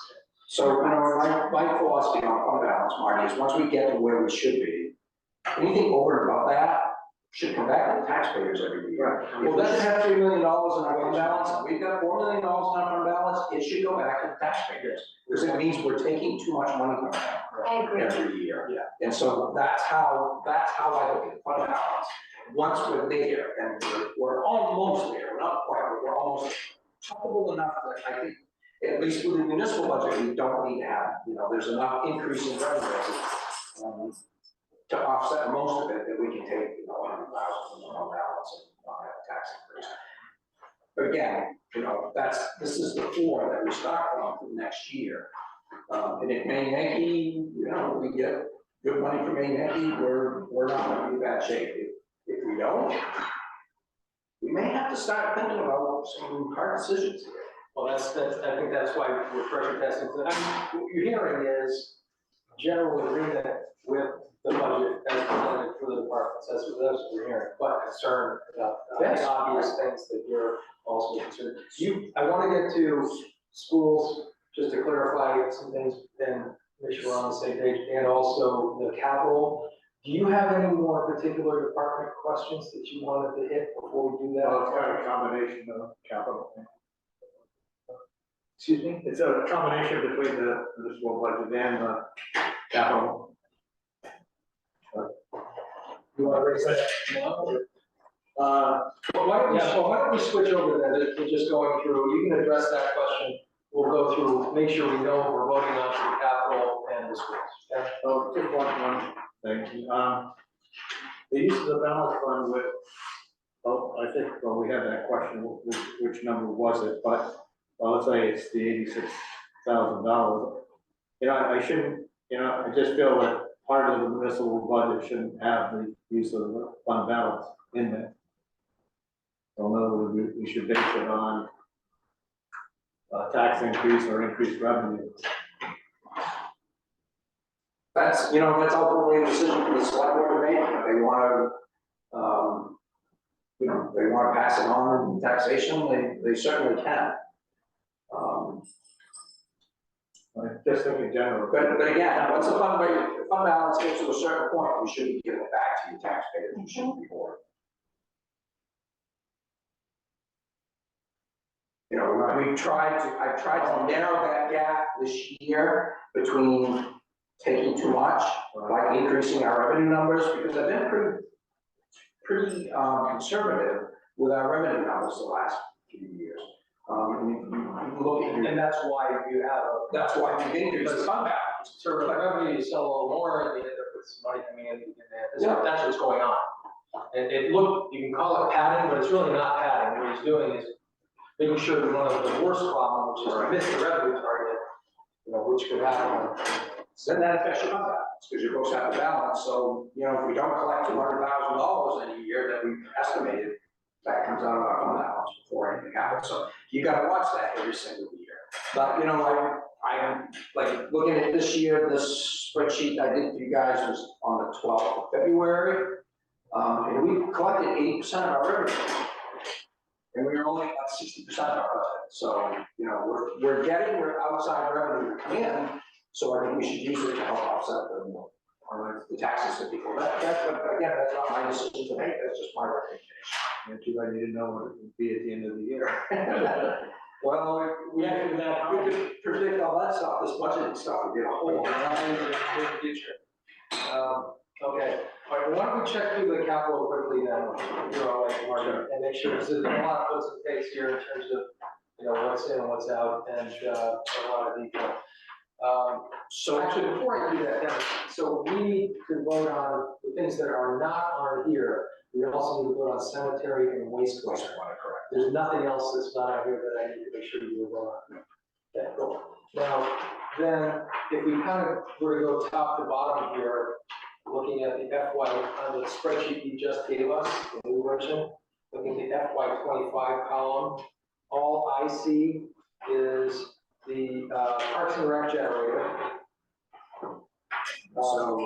So, you know, my philosophy on fund balance, Marty, is once we get to where we should be, anything over and above that should come back to the taxpayers every year. Right. Well, doesn't have $3 million in our fund balance, we've got $4 million in our fund balance, it should go back to the taxpayers. Because it means we're taking too much money from them I agree. every year. Yeah. And so that's how I look at fund balance. Once we're there, and we're almost there, we're not quite, but we're almost comfortable enough that I think, at least with the municipal budget, we don't need to have, you know, there's enough increase in revenue to offset most of it, that we can take, you know, 100,000 on balance and not have a tax increase. But again, you know, this is the floor that we start from for next year. And if Maine Yankee, you know, we get good money from Maine Yankee, we're not gonna be in bad shape. If we don't, we may have to start thinking about some hard decisions here. Well, I think that's why we're pressure testing. I mean, what you're hearing is general agreement with the budget as presented for the departments, that's what we're hearing, but concern about Yes. the obvious things that you're also concerned. I want to get to schools, just to clarify some things, and make sure we're on the same page, and also the capital. Do you have any more particular department questions that you wanted to hit before we do that? Well, it's kind of a combination of capital. Excuse me? It's a combination between the municipal budget and the capital. You want to raise that? Well, why don't we switch over then to just going through, you can address that question. We'll go through, make sure we know what we're voting on for the capital and the schools. Okay? So just one thing, the use of the balance fund with, I think, we had that question, which number was it, but, let's say it's the $86,000. You know, I shouldn't, I just feel that part of the municipal budget shouldn't have the use of the fund balance in there. So in other words, we should base it on tax increase or increased revenue. That's ultimately a decision for the select board to make, if they want to, you know, they wanna pass it on in taxation, they certainly can. Just think in general. But again, once the fund balance gets to a certain point, we should be giving it back to you taxpayers, we shouldn't be hoarding. You know, I've tried to narrow that gap this year between taking too much, like increasing our revenue numbers, because I've been pretty conservative with our revenue numbers the last few years. You look at your, And that's why you have that's why we increased the fund balance. sort of like revenue, you sell a little more, and you end up with some money coming in, Yeah. that's what's going on. And you can call it padding, but it's really not padding, what he's doing is making sure that one of the worst problems, which is to miss the revenue target, you know, which could happen. Then that affects your fund balance, because your books have to balance, so, you know, if we don't collect $200,000 in a year that we estimated, that comes out of our fund balance before anything happens, so you gotta watch that every single year. But, you know, I'm like, looking at this year, this spreadsheet I did for you guys was on the 12th of February, and we collected 80% of our revenue. And we were only at 60% of our budget, so, you know, we're getting our outside revenue to come in, so I think we should use it to help offset the taxes that people, again, that's not my decision to make, that's just my recommendation. And too bad you didn't know what it would be at the end of the year. Well, we could predict all that stuff, this budgeting stuff, would get a whole lot. In the future. Okay, all right, well, why don't we check through the capital quickly then, you're all right, Mark, and make sure, because there's a lot of puts and takes here in terms of, you know, what's in and what's out, and a lot of detail. So actually, before I do that, Dennis, so we need to vote on the things that are not on here. We also need to vote on cemetery and wastewater. Correct. There's nothing else that's not on here that I need to make sure you vote on. Okay, cool. Now, then, if we kind of were to go top to bottom here, looking at the FY, on the spreadsheet you just gave us, the new version, looking at the FY 25 column, all I see is the Parks and Rec generator. So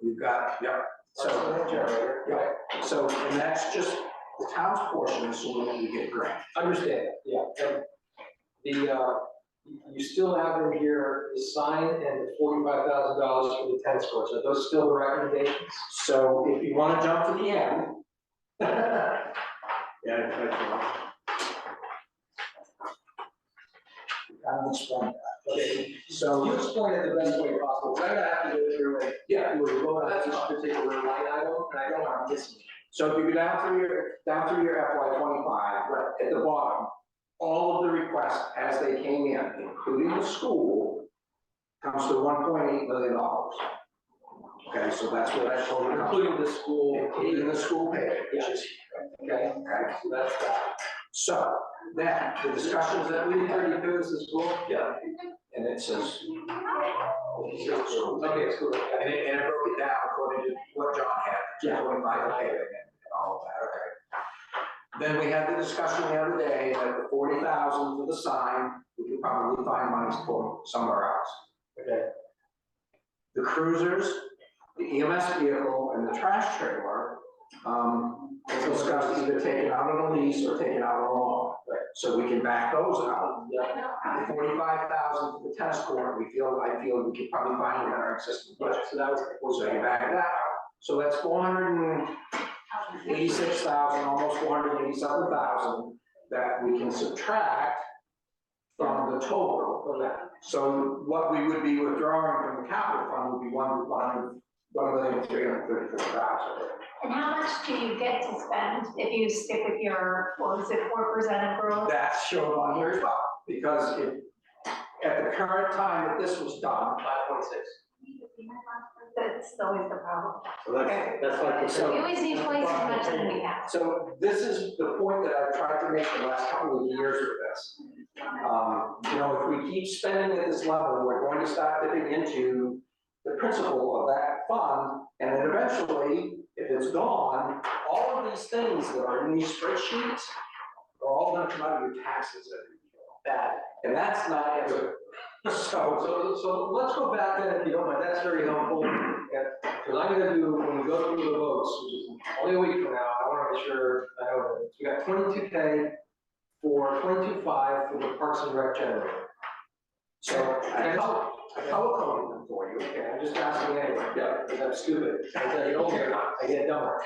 You've got, yeah, Parks and Rec generator, right? so, and that's just the town's portion, assuming we get a grant. Understand, yeah. And the, you still have in here the sign and the $45,000 for the tennis courts. Are those still the recommendations? So if you wanna jump to the end. Yeah, that's I'll explain that. Okay, So, you explain it the best way possible. We're gonna have to go through and yeah, do a vote on each particular line item, and I don't want to miss it. so if you go down through your FY 25, right, at the bottom, all of the requests as they came in, including the school, comes to $1.8 million. Okay, so that's where that total comes. Including the school. Including the school pay, which is, Okay, okay, so that's that. so, then, the discussions Is that that we we had, 32 is the school? yeah, and it says. Okay, school. And it broke it down according to what John had, Yeah. 25 pay and all of that, okay. Then we had the discussion the other day that the 40,000 for the sign, we could probably find money for somewhere else. Okay. The cruisers, the EMS vehicle, and the trash trailer, was discussed either taken out on a lease or taken out on a loan. So we can back those out. Yeah. The 45,000 for the tennis court, I feel we could probably find it in our existing budget. So that was. So you back that out. So that's 486,000, almost 487,000 that we can subtract from the total of that. So what we would be withdrawing from the capital fund would be $1,334,000. And how much do you get to spend if you stick with your, what was it, 4% of growth? That's shown on here as well, because at the current time that this was done, 5.6. That's always the problem. So that's like the. So- We always need twice as much than we have. so this is the point that I've tried to make the last couple of years with this. You know, if we keep spending at this level, we're going to start dipping into the principal of that fund, and then eventually, if it's gone, all of these things that are in these spreadsheets are all gonna come out of your taxes every year. Bad. And that's not good. So let's go back then, if you don't mind, that's very helpful. Because I'm gonna do, when we go through the votes, which is only a week from now, I wanna make sure 22K for 22.5 for the Parks and Rec generator. So I color coded them for you. Okay, I'm just asking anyway, yeah, because I'm stupid. As I get older, I get dumber.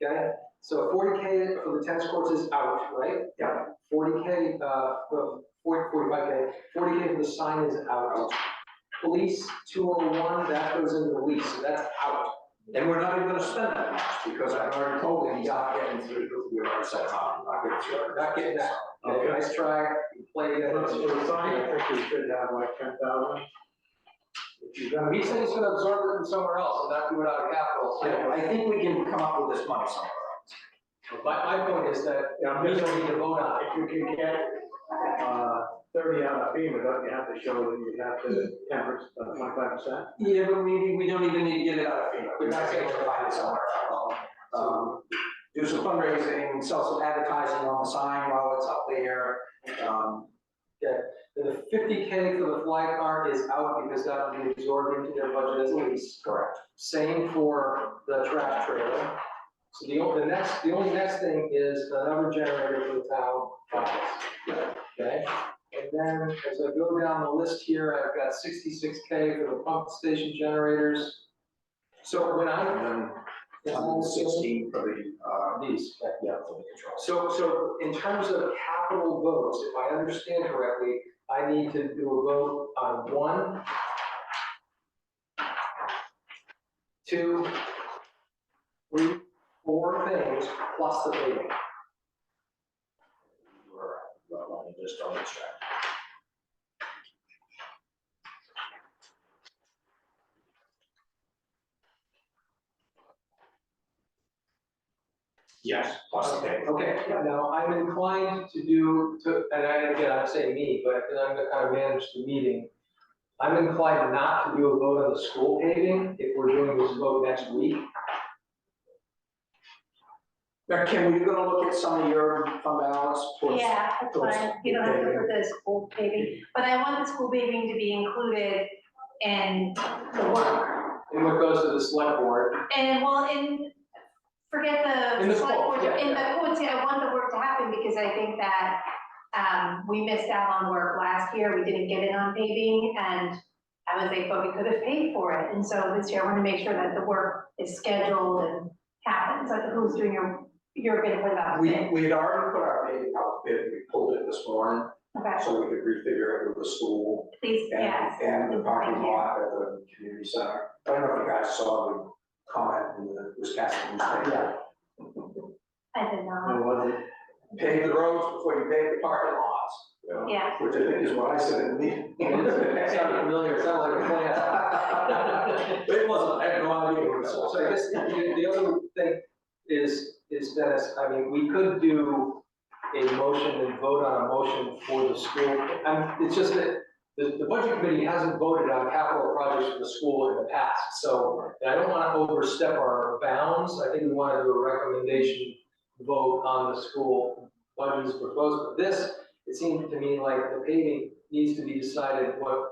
Okay, so 40K for the tennis courts is out, right? Yeah. 40K, 45K, 40K for the sign is out. Police 201, that goes into the lease, so that's out. And we're not even gonna spend that much, because I've already told him he's not getting through, we already said, not getting through. Not getting that. Okay, nice try, you played it. For the sign, I think we should have like 10,000. He said he's gonna absorb it from somewhere else and not do it out of capital. So I think we can come up with this money somewhere else. my point is that we don't need to vote on it. If you can get, 30 out of FEMA, don't you have to show that you have to 25%? Yeah, but we don't even need to get it out of FEMA, we're not saying to find it somewhere else. Do some fundraising, sell some advertising on the sign while it's up there. The 50K for the flag art is out because that will be absorbed into their budget as a lease. Correct. Same for the trash trailer. So the only next thing is another generator for the town office. Okay? And then as I go down the list here, I've got 66K for the pump station generators. So when I, And 16 for the, these, okay. yeah, for the control. So in terms of capital votes, if I understand correctly, I need to do a vote on 1, 2, 3, 4 things plus the paving. Let me just double check. Yes, plus the pay. Okay, now I'm inclined to do, again, I'm saying me, but because I'm gonna kind of manage the meeting. I'm inclined not to do a vote on the school paving if we're doing this vote next week. Now, Kim, were you gonna look at some of your fund balance? towards- Yeah, that's towards fine, you don't have to paving? put the school paving, but I want the school paving to be included in the work. And what goes to the select board, And well, forget the. In the select quote, board, yeah, In yeah. the quotes, yeah, I want the work to happen because I think that, we missed out on work last year, we didn't get it on paving, and I was like, but we could have paid for it, and so this year I want to make sure that the work is scheduled and happens, like who's doing you're gonna put it out. We had already put our paving out bid, we pulled it this morning, Okay, so we could refigure it with the school please, yes. and the parking Thank you. lot at the community center. I don't know if you guys saw the comment in the Wisconsin newspaper. I did not, Or was it? Pave the roads before you pave the parking lots. yeah. Which I think is what I said in the meeting. it sounded familiar, it sounded like a plan. It wasn't, I had no idea. So I guess the other thing is Dennis, I mean, we could do a motion and vote on a motion for the school. It's just that the budget committee hasn't voted on capital projects for the school in the past. So I don't want to overstep our bounds. I think we want to do a recommendation vote on the school budgets proposed. But this, it seemed to me like the paving needs to be decided what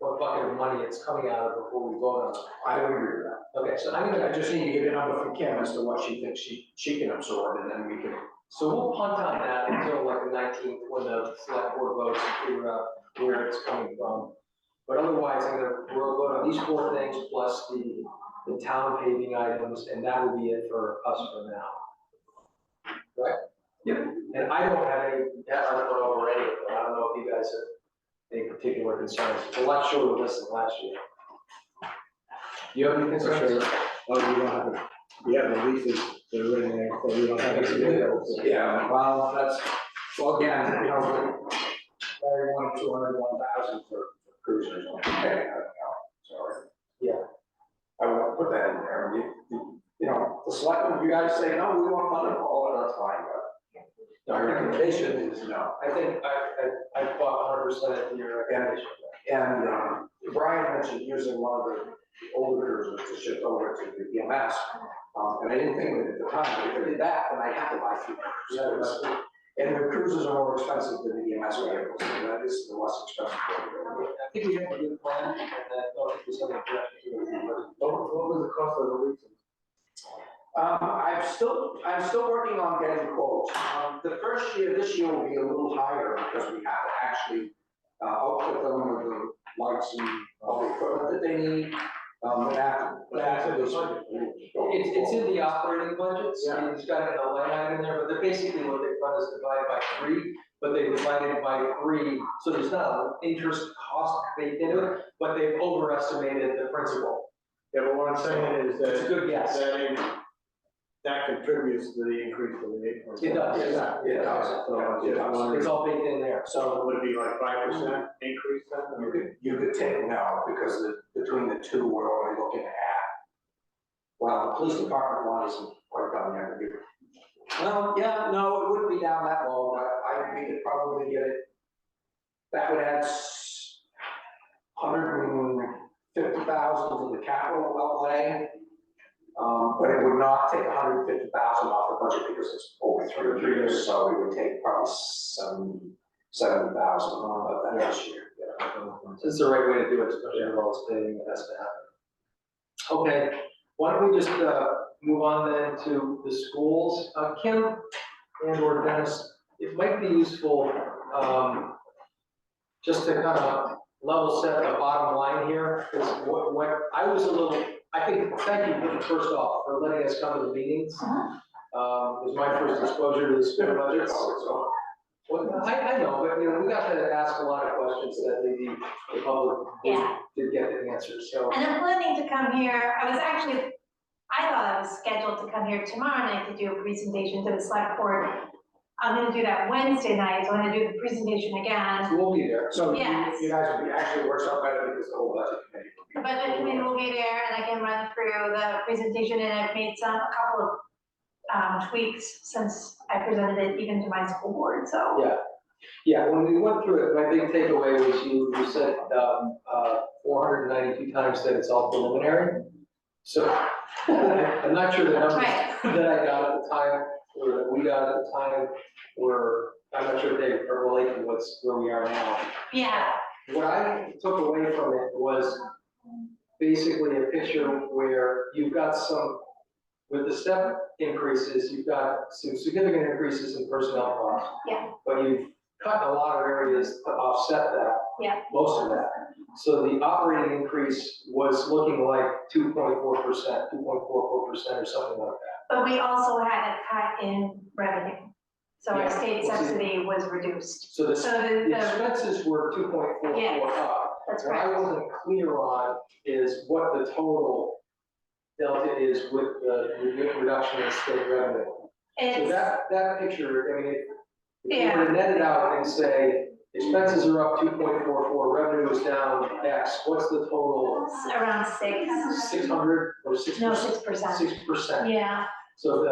bucket of money it's coming out of before we vote on it. I would agree with that. Okay, so I just need to get a number from Kim as to what she thinks she can absorb, and then we can. So we'll punt on that until like the 19th, when the select board votes and figure out where it's coming from. But otherwise, we'll vote on these 4 things plus the town paving items, and that will be it for us for now. Right? Yep. And I don't have any, I don't know already, but I don't know if you guys have any particular concerns. It's a lot shorter list than last year. Do you have any concerns? Oh, you don't have to, we have the leases, they're in there, so we don't have to. Yeah, well, well, again, you know, Larry wanted 201,000 for cruisers. Sorry. Yeah. I won't put that in there. You know, the selectmen, you guys say, no, we want fund it all, that's fine, but our recommendation is no. I think I bought 100% of your recommendation. And Brian mentioned using one of the older cruisers to shift over to the EMS. And I didn't think of it at the time, but if I did that, then I have to buy 2 cruisers. And the cruisers are more expensive than the EMS vehicles, so that is the less expensive. I think we have a good plan, and I don't think there's any objection to it. What was the cost of the leases? I'm still working on getting quotes. The first year, this year will be a little higher because we have to actually, outfit them with the lights and all the equipment that they need. But after this. It's in the operating budgets, Yeah. it's got a line item there, but they're basically what they've done is divide by 3, but they divided by 3, so there's not an interest cost baked into it, but they've overestimated the principal. Yeah, but what I'm saying is It's a that, good guess. that contributes to the increase of the 8%. It does. It does. So I was just wondering, It's all baked in there, so. so would it be like 5% increase then? I mean, You could take no, because between the two, we're only looking at. Well, the police department one isn't quite done yet. Well, yeah, no, it wouldn't be down that low, but we could probably get it. That would add 150,000 to the capital outlay. But it would not take 150,000 off the budget because it's over 3 years, so it would take probably 70,000 of that this year. It's the right way to do it, especially with all this paving that has to happen. Okay, why don't we just move on then to the schools? Kim and or Dennis, it might be useful just to kind of level set the bottom line here, because what I was a little, I think, thank you first off for letting us come to the meetings. It was my first exposure to the school budget, so. Well, I know, but you know, we got to ask a lot of questions that maybe the public Yeah. did get the answers, so. And I'm planning to come here, I thought I was scheduled to come here tomorrow night to do a presentation to the select board. I'm gonna do that Wednesday night, so I'm gonna do the presentation again. We'll be there. So Yes. you guys would be, actually works out better because the whole budget committee. The budget committee will be there and I can run through the presentation and I've made a couple of tweaks since I presented it even to my school board, so. Yeah, when we went through it, my big takeaway was you said 492 times that it's all preliminary. So I'm not sure the numbers Right. that I got at the time, or that we got at the time, were, I'm not sure if they are related to where we are now. Yeah, What I took away from it was basically a picture where you've got some, with the step increases, you've got some significant increases in personnel costs. Yeah. But you've cut a lot of areas to offset that. Yeah. Most of that. So the operating increase was looking like 2.4%, 2.44% or something like that. but we also had a cut in revenue. So our Yeah. state subsidy was reduced. So the So the the, expenses were 2.44 Yes. up. that's What I correct. wasn't clear on is what the total delta is with the reduction in state revenue. So It's, that picture, I mean, if you Yeah. were to net it out and say, expenses are up 2.44, revenue is down X, what's the total? around 6. 600 or 6%? No, 6%. 6%. Yeah, So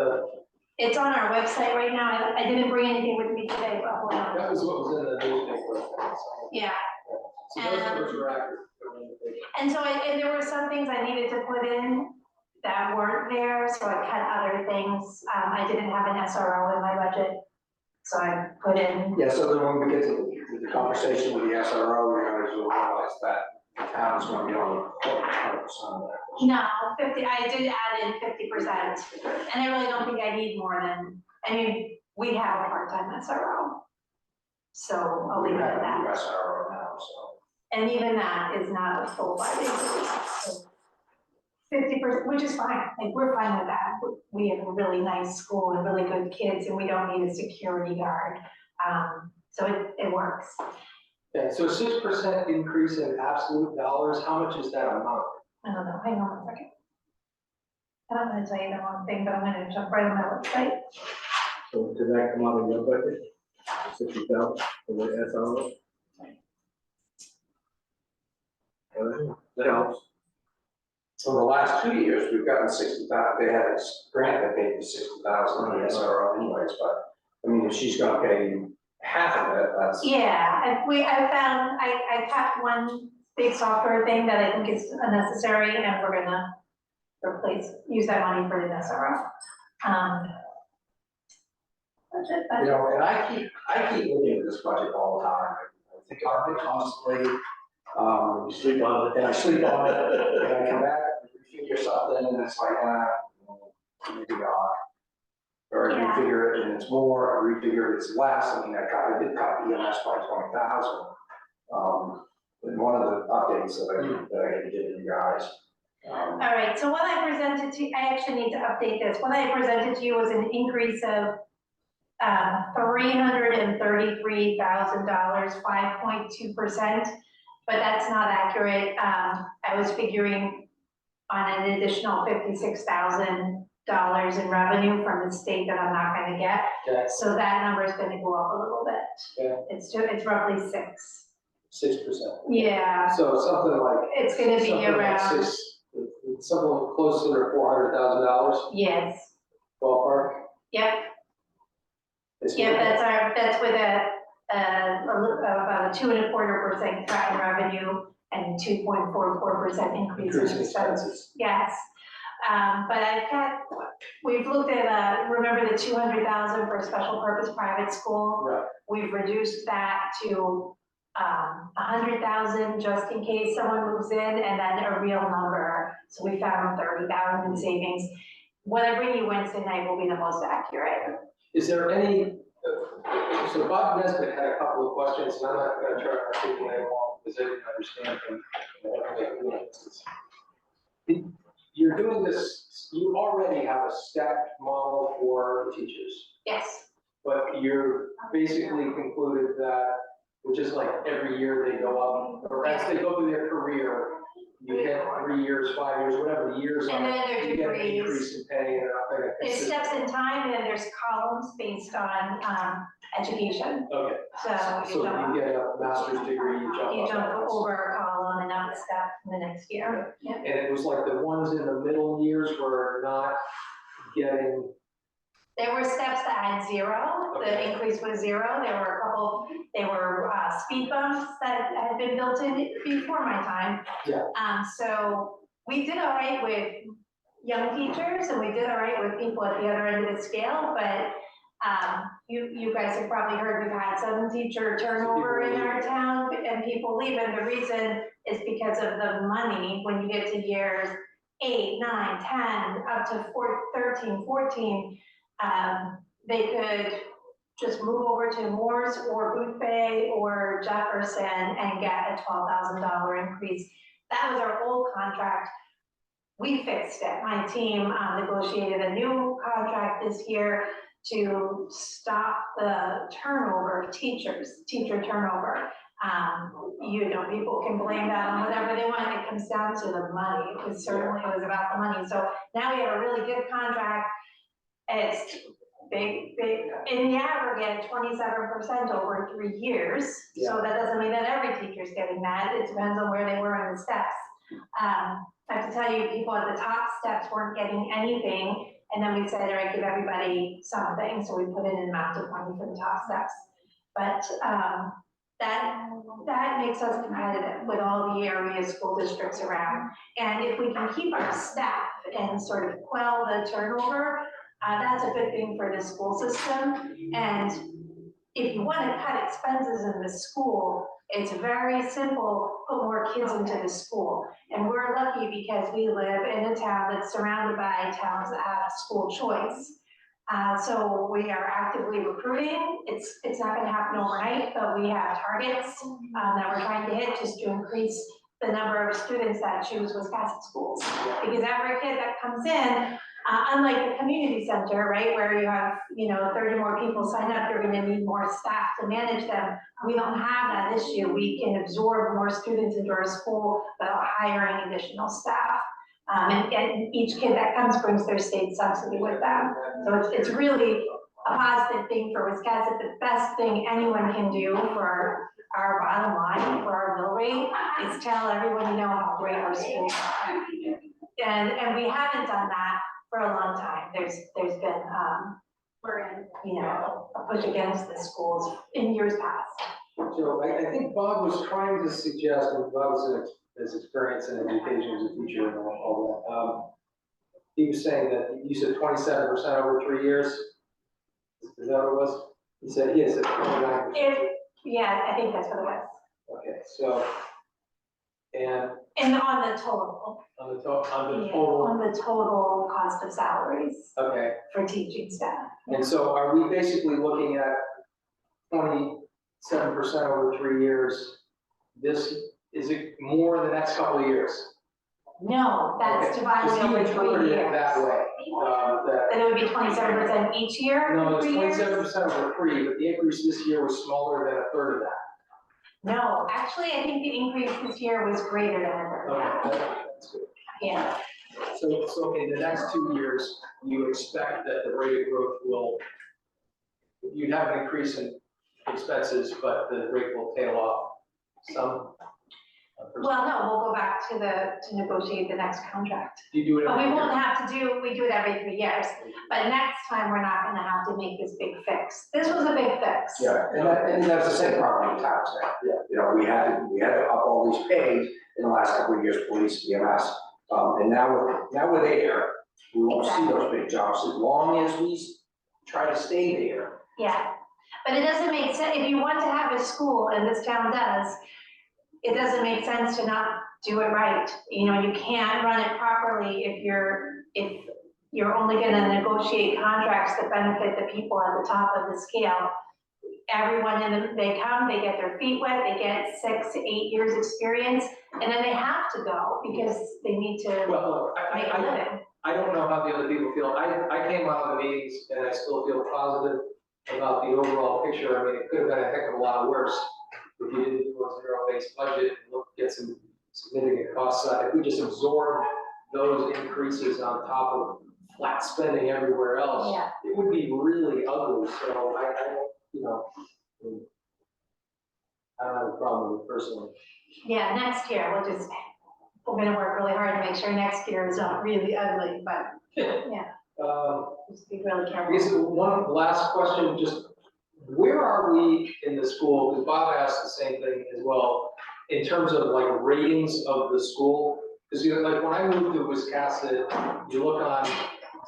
it's on our website right now. I didn't bring anything with me today, but hold on. that was what was in the newspaper. Yeah, So those numbers are accurate. and so and there were some things I needed to put in that weren't there, so I cut other things. I didn't have an SRO in my budget, so I put in, Yeah, so then when we get to the conversation with the SRO, we're going to realize that the town is going to be on the hook 100% of that. no, 50, I did add in 50%. And I really don't think I need more than, I mean, we have a part-time SRO. So I'll leave it at that. We have a new SRO now, so. And even that is not a full 5 days a week. So 50%, which is fine, like, we're fine with that. We have a really nice school and really good kids, and we don't need a security guard. So it works. Okay, so 6% increase in absolute dollars, how much is that amount? I don't know, hang on 1 second. I'm not gonna tell you the wrong thing, but I'm gonna jump right on my website. So did that come out of your budget? 60,000 for the SRO? That helps. So the last 2 years, we've gotten 60,000, they had a grant that paid for 60,000 on the SRO anyways, but, I mean, if she's gonna pay half of it, that's. Yeah, I cut one big software thing that I think is unnecessary, and we're gonna use that money for the SRO. Budget. You know, and I keep looking at this budget all the time, I think about it constantly. You sleep on it. And I sleep on it, and I come back, and figure something, and it's like, maybe or Yeah. refigure it and it's more, refigure it, it's less. I mean, I did cut EMS by 20,000. In one of the updates that I had given you guys. All right, so what I presented to, I actually need to update this. What I presented to you was an increase of $333,000, 5.2%, but that's not accurate. I was figuring on an additional $56,000 in revenue from the state that I'm not gonna get. Okay. So that number is gonna go up a little bit. Yeah. It's roughly 6. 6%. Yeah, So something like. it's gonna be something like around, something closer to $400,000 yes, ballpark. yep. Yeah, that's with about a 2.25% cut in revenue and 2.44% increase in Increase in expenses. expenses. Yes, but we've looked at, remember the 200,000 for special purpose private school? Right. We've reduced that to 100,000 just in case someone moves in, and then a real number. So we found 30,000 in savings. What I bring you Wednesday night will be the most accurate. Is there any, so Bob Nesbitt had a couple of questions, and I'm not gonna try to articulate them all, because I didn't understand them. You're doing this, you already have a stepped model for teachers, Yes, but you're basically concluded that, which is like every year they go up, or as they go through their career, you hit 3 years, 5 years, whatever the years are. And then there's you get an degrees. increase in pay and a there's steps in time, and then there's columns based on education. Okay, So so you get a master's degree, you jump you up. jump over a column and up a step in the next year. Yep. And it was like the ones in the middle years were not getting, There were steps that had 0, Okay. the increase was 0. There were a couple, there were speed bumps that had been built in before my time. Yeah. So we did all right with young teachers, and we did all right with people at the other end of the scale, but you guys have probably heard we've had some teacher turnover in our town and people leave, and the reason is because of the money. When you get to years 8, 9, 10, up to 13, 14, they could just move over to Morse or Boothbay or Jefferson and get a $12,000 increase. That was our old contract. We fixed it. My team negotiated a new contract this year to stop the turnover of teachers, teacher turnover. People can blame that on whatever they want. It comes down to the money. It was about the money. So now we have a really good contract. It's big, in the aggregate, 27% over 3 years. So that doesn't mean that every teacher's getting that. It depends on where they were on the steps. I have to tell you, people at the top steps weren't getting anything. And then we said, all right, give everybody something. So we put in an amount of money for the top steps. But that makes us competitive with all the area school districts around. And if we can keep our staff and sort of quell the turnover, that's a good thing for the school system. And if you want to cut expenses in the school, it's very simple, put more kids into the school. And we're lucky because we live in a town that's surrounded by towns that have school choice. So we are actively recruiting. It's not gonna happen overnight, but we have targets that we're trying to hit just to increase the number of students that choose Wiscasset schools. Because every kid that comes in, unlike the community center, right, where you have, 30 more people sign up, you're gonna need more staff to manage them. We don't have that issue. We can absorb more students into our school without hiring additional staff. And each kid that comes brings their state subsidy with them. So it's really a positive thing for Wiscasset. The best thing anyone can do for our bottom line, for our mill rate, is tell everyone how great our schools are. And we haven't done that for a long time. There's been, a push against the schools in years past. So I think Bob was trying to suggest, and Bob has experience in education as a teacher and all that. He was saying that you said 27% over 3 years. Is that what it was? He said 29%. Yeah, I think that's what it was. Okay, so, and And on the total. on the Yeah, total? on the total cost of salaries Okay, for teaching staff. and so are we basically looking at 27% over 3 years? Is it more in the next couple of years? No, that's Okay, divided 'cause he over 3 interpreted it years. that way, that, Then it would be 27% each year no, for it's 3 years? 27% over 3, but the increase this year was smaller than a third of that. No, actually, I think the increase this year was greater than a third. Okay, that's good. Yeah, So in the next 2 years, you expect that the rate of growth will, you'd have an increase in expenses, but the rate will tail off some? well, no, we'll go back to negotiate the next contract. Do you do it But we every won't year? have to we do it every 3 years. But next time, we're not gonna have to make this big fix. This was a big fix. Yeah, and that's the same problem in towns now. Yeah. You know, we had to up all these pays in the last couple of years, police, EMS. And now we're there, we won't see those big jumps as long as we try to stay there. Yeah, but it doesn't make sense, if you want to have a school, and this town does, it doesn't make sense to not do it right. You know, you can't run it properly if you're only gonna negotiate contracts that benefit the people at the top of the scale. Everyone they come, they get their feet wet, they get 6 to 8 years experience, and then they have to go because they need to Well, look, make a living. I don't know how the other people feel. I came out of the meetings and I still feel positive about the overall picture. I mean, it could have been a heck of a lot worse if you didn't do a zero-based budget and get some significant costs out. If we just absorb those increases on top of flat spending everywhere else, Yeah. it would be really ugly. So I don't, you know, I don't have a problem with it personally. Yeah, next year, we're gonna work really hard to make sure next year is not really ugly, but just be really I careful. guess one last question, just where are we in the school, because Bob asked the same thing as well, in terms of like ratings of the school? Because you know, like when I moved to Wiscasset, you look on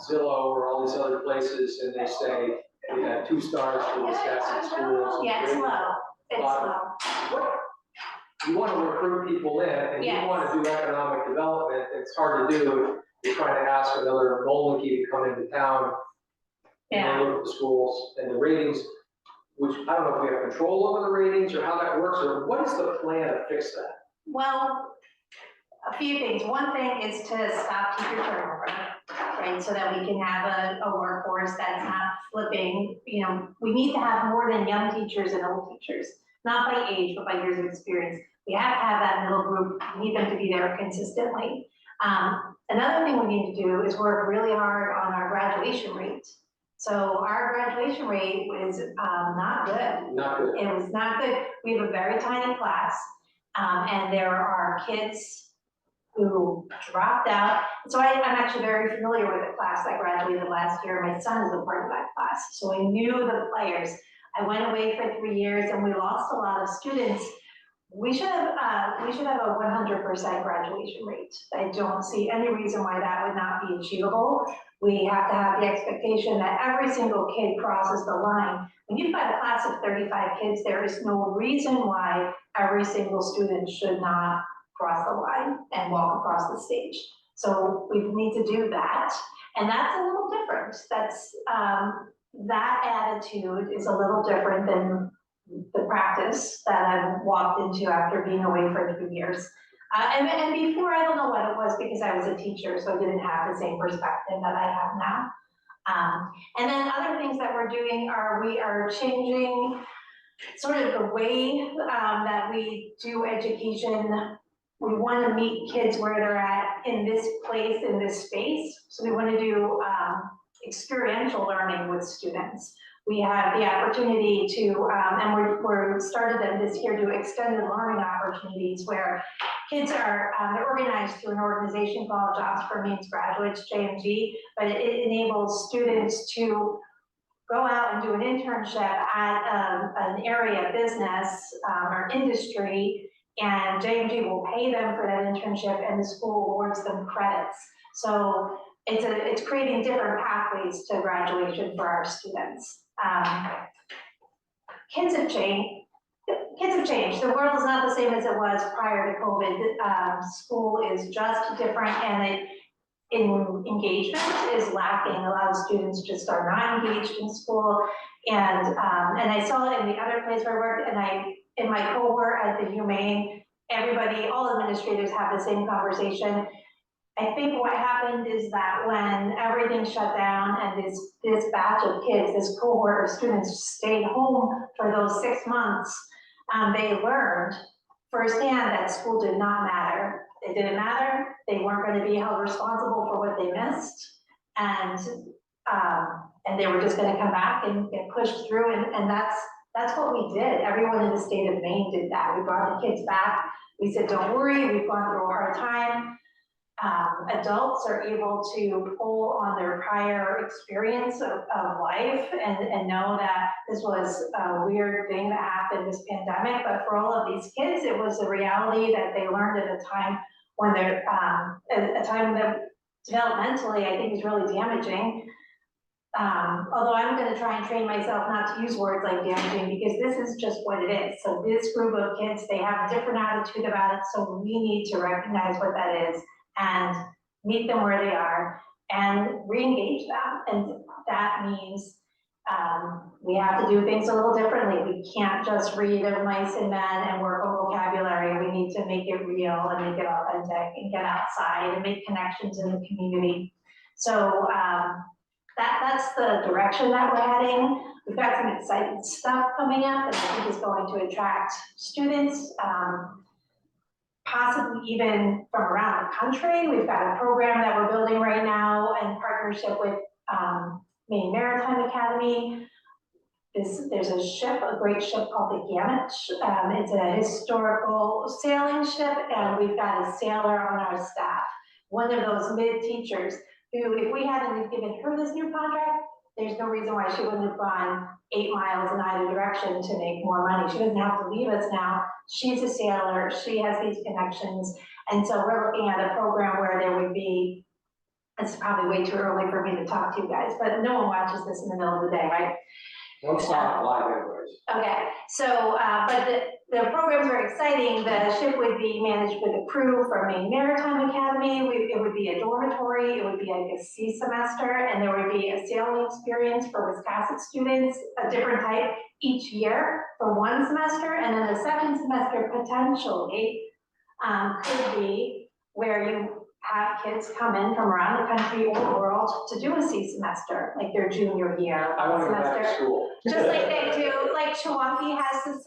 Zillow or all these other places and they say, we had 2 stars for Wiscasset schools. Yeah, it's low, it's low. What, you want to recruit people in and you Yes. want to do economic development, it's hard to do. You're trying to ask another Molenke to come into town and Yeah. they look at the schools and the ratings, which I don't know if we have control over the ratings or how that works, or what is the plan to fix that? Well, a few things. One thing is to stop teacher turnover, right? So that we can have a workforce that's not flipping. You know, we need to have more than young teachers and old teachers, not by age, but by years of experience. We have to have that middle group. We need them to be there consistently. Another thing we need to do is work really hard on our graduation rate. So our graduation rate was not good. Not good. It was not good. We have a very tiny class, and there are kids who dropped out. So I'm actually very familiar with the class that graduated last year. My son is a part of that class, so I knew the players. I went away for 3 years and we lost a lot of students. We should have a 100% graduation rate. I don't see any reason why that would not be achievable. We have to have the expectation that every single kid crosses the line. When you've got a class of 35 kids, there is no reason why every single student should not cross the line and walk across the stage. So we need to do that. And that's a little different. That's, that attitude is a little different than the practice that I've walked into after being away for 3 years. And before, I don't know what it was because I was a teacher, so I didn't have the same perspective that I have now. And then other things that we're doing are we are changing sort of the way that we do education. We want to meet kids where they're at in this place, in this space. So we want to do experiential learning with students. We have the opportunity to, and we're started them this year, to extended learning opportunities where kids are, they're organized through an organization called Jobs for Maine's Graduates, JMG, but it enables students to go out and do an internship at an area of business or industry, and JMG will pay them for that internship and the school awards them credits. So it's creating different pathways to graduation for our students. Kids have changed. kids have changed. The world is not the same as it was prior to COVID. School is just different, and engagement is lacking. A lot of students just are not engaged in school. And I saw it in the other place where I worked, and in my cohort at the UMaine, everybody, all administrators have the same conversation. I think what happened is that when everything shut down and this batch of kids, this cohort of students stayed home for those 6 months, they learned firsthand that school did not matter. It didn't matter. They weren't going to be held responsible for what they missed. And they were just going to come back and get pushed through. And that's what we did. Everyone in the state of Maine did that. We brought the kids back. We said, don't worry, we've gone through a hard time. Adults are able to pull on their prior experience of life and know that this was a weird thing that happened, this pandemic, but for all of these kids, it was a reality that they learned at a time when they're, a time that developmentally I think is really damaging. Although I'm gonna try and train myself not to use words like damaging, because this is just what it is. So this group of kids, they have a different attitude about it, so we need to recognize what that is and meet them where they are and re-engage them. And that means we have to do things a little differently. We can't just read of mice and men and work on vocabulary. We need to make it real and make it authentic and get outside and make connections in the community. So that's the direction that we're heading. We've got some exciting stuff coming up that I think is going to attract students, possibly even from around the country. We've got a program that we're building right now in partnership with Maine Maritime Academy. There's a ship, a great ship called the Gamut. It's a historical sailing ship, and we've got a sailor on our staff, one of those mid-teachers who, if we hadn't given her this new contract, there's no reason why she wouldn't have gone 8 miles in either direction to make more money. She doesn't have to leave us now. She's a sailor, she has these connections, and so we're looking at a program where there would be, it's probably way too early for me to talk to you guys, but no one watches this in the middle of the day, right? Well, it's not live anyways. Okay, so, but the programs are exciting. The ship would be managed with a crew from Maine Maritime Academy. It would be a dormitory, it would be like a sea semester, and there would be a sailing experience for Wisconsin students, a different type each year for 1 semester, and then the second semester potentially could be where you have kids come in from around the country or the world to do a sea semester, like their junior year. I want to go back to school. Just like they do, like Chewonki has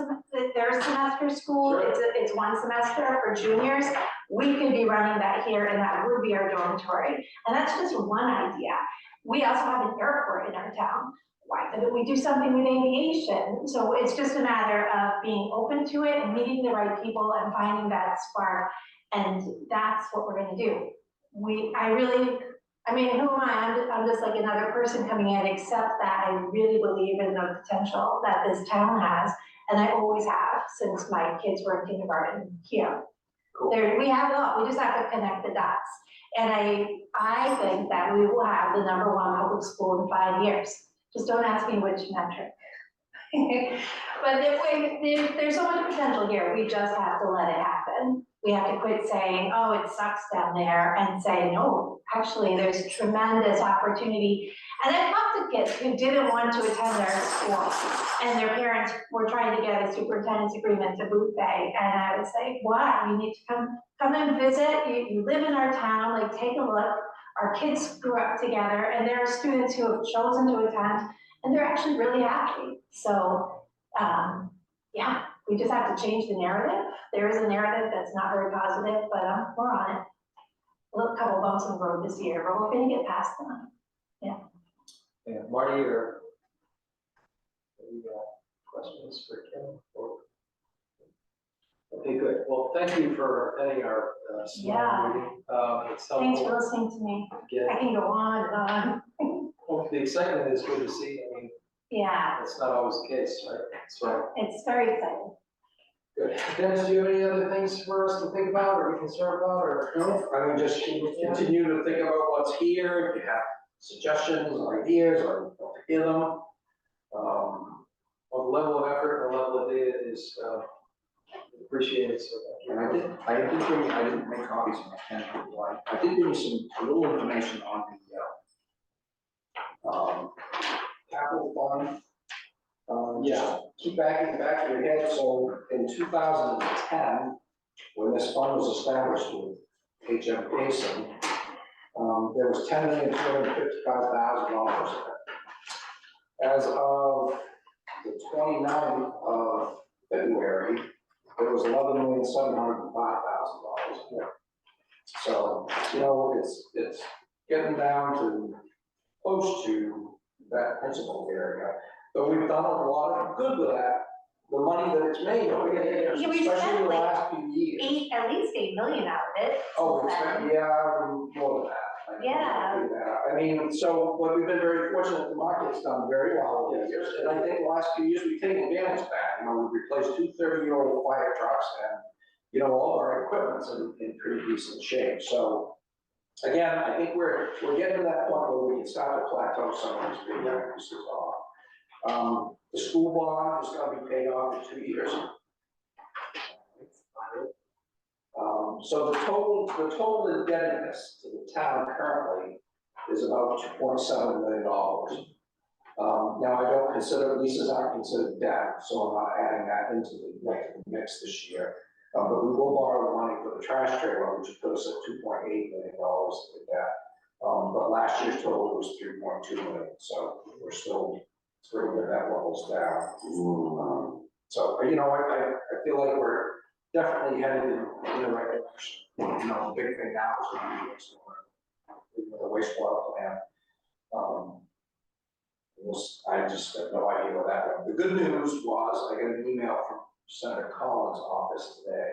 their semester school, Sure. it's 1 semester for juniors. We could be running that here, and that would be our dormitory. And that's just one idea. We also have an airport in our town. Why couldn't we do something with aviation? So it's just a matter of being open to it and meeting the right people and finding that spark. And that's what we're gonna do. I mean, who am I? I'm just like another person coming in, except that I really believe in the potential that this town has, and I always have since my kids were in kindergarten here. Cool. We have it all, we just have to connect the dots. And I think that we will have the #1 public school in 5 years. Just don't ask me which metric. But there's so much potential here, we just have to let it happen. We have to quit saying, oh, it sucks down there, and say, no, actually, there's tremendous opportunity. And I talked to kids who didn't want to attend our school, and their parents were trying to get a superintendent's agreement to Boothbay, and I would say, why? You need to come and visit, you live in our town, like, take a look. Our kids grew up together, and there are students who have chosen to attend, and they're actually really happy. So, yeah, we just have to change the narrative. There is a narrative that's not very positive, but we're on it. A couple bumps in the road this year, but we're gonna get past them. Yeah, Marty, or any questions for Kim? Okay, good. Well, thank you for attending our small meeting. It's helpful. Thanks for listening to me. I can go on and on. Well, the excitement is good to see. I mean, Yeah, that's not always the case, right? So, it's very exciting. good. Dennis, do you have any other things for us to think about or be concerned about, or? No, I mean, just continue to think about what's here, if you have suggestions or ideas, or hear them. Well, the level of effort, the level of data is appreciated, so thank And you. I didn't make copies of my pen, I did bring you a little information on the, capital fund. Yeah. Keep back of your head, so in 2010, when this fund was established with H.M. Payson, there was $10,255,000. As of the 29th of February, there was $11,705,000. So, you know, it's getting down to close to that principal area. But we've done a lot of good with that, the money that it's made over the years, Yeah, we especially spent the like last few years. at least 8 million out of it. Oh, it's, yeah, more than that. Yeah. I mean, so, but we've been very fortunate, the market's done very well over the years, and I think the last few years, we've taken advantage of that. You know, we've replaced 2 30-year-old fire trucks, and, you know, all of our equipment's in pretty decent shape, so. Again, I think we're getting to that point where we can start to plateau some of these big increases off. The school bond is gonna be paid off in 2 years. So the total indebtedness to the town currently is about $2.7 million. Now, I don't consider, leases aren't considered debt, so I'm not adding that into the mix this year. But we will borrow money for the trash trailer, which put us at $2.8 million in debt. But last year's total was $3.2 million, so we're still pretty good at levels down. So, you know, I feel like we're definitely headed in the right direction. You know, the big thing now is going to be the wastewater plant. I just have no idea what that was. The good news was I got an email from Senator Collins' office today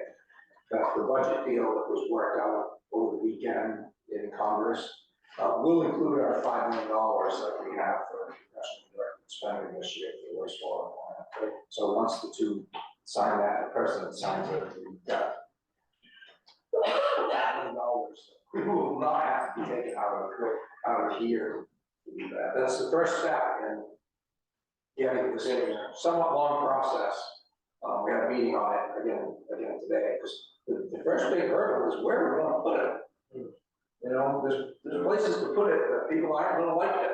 that the budget deal that was worked out over the weekend in Congress will include our $5 million that we have for congressional directed spending this year for the wastewater plant. So once the two sign that, the president signs it, we've got $5 million. We will not have to be taken out of here to do that. That's the first step in getting this somewhat long process. We had a meeting on it again today, because the first big hurdle is where we're gonna put it. You know, there's places to put it that people aren't gonna like it.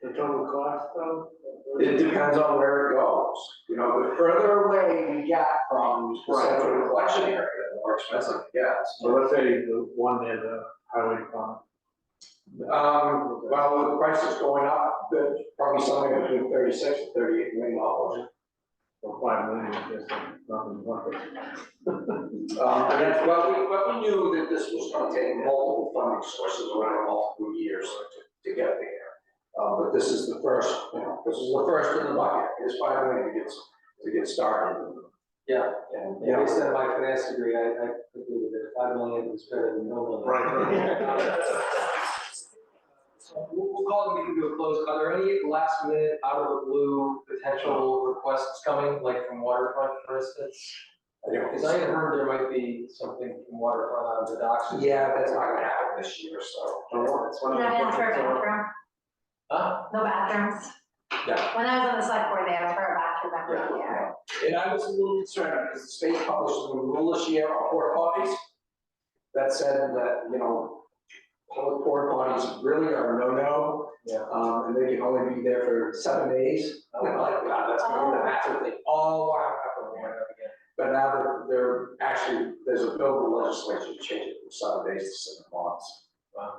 The total cost though? It depends on where it goes. You know, the further away we get from the central collection area, the more expensive it gets. So let's say the one near the highway department. Well, with prices going up, probably somewhere between $36 to $38 million. Or 5 million, just nothing like it. And that's, well, we knew that this was gonna take multiple funding sources over multiple years to get there. But this is the first, you know, this is the first in the bucket. Here's 5 million to get started. Yeah, And, yeah, based on my finance degree, I concluded that 5 million was better than no million. So we'll call it, we can do a close. Are there any last minute, out of the blue potential requests coming, like from Waterfront, for instance? Because I had heard there might be something from Waterfront on the docks. Yeah, that's not gonna happen this year, so. That's one of No the ask for a bathroom, Huh? no bathrooms. Yeah. When I was on the select board, they asked for a bathroom every year. And I was a little concerned because the state published a rule this year on porta potties that said that, you know, public porta potties really are a no-no. Yeah. And they can only be there for 7 days. I'm like, God, that's gonna be the massive thing. Oh, wow, again. But now they're actually, there's a bill in the legislature to change it from 7 days to 7 months. Wow.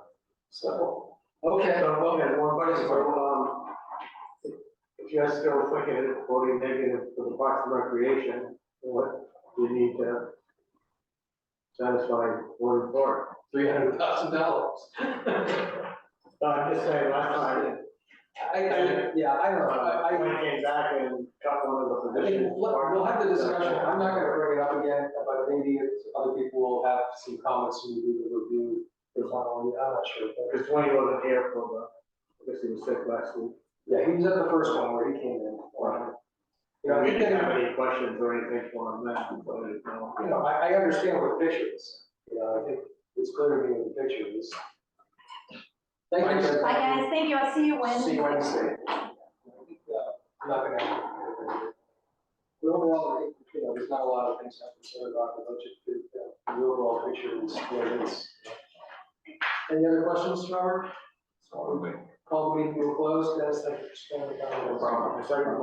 So. Okay. So, okay, one question, so, if you're still thinking of voting negative for the Parks and Recreation, what do you need to satisfy voting for? $300,000. No, I'm just saying, last time, Yeah, I don't know, I came back and cut one of the I think positions. we'll have the discussion. I'm not gonna bring it up again, but maybe other people will have some comments when we do the review. I'm not sure. Because Tony wasn't here for the, I guess he was sick last week. Yeah, he was at the first one where he came in. You know, I We think didn't that, have any questions or anything for him then, so, you know, I understand what the picture is. You know, I think it's clear to me what the picture is. Thank you. Bye guys, thank you, I'll see you Wednesday. See you Wednesday. I'm not gonna. overall, there's not a lot of things I'm concerned about, the budget, the overall picture is what it is. Any other questions, Robert? Call the meeting to a close, Dennis, thank you for spending the time with us. No problem.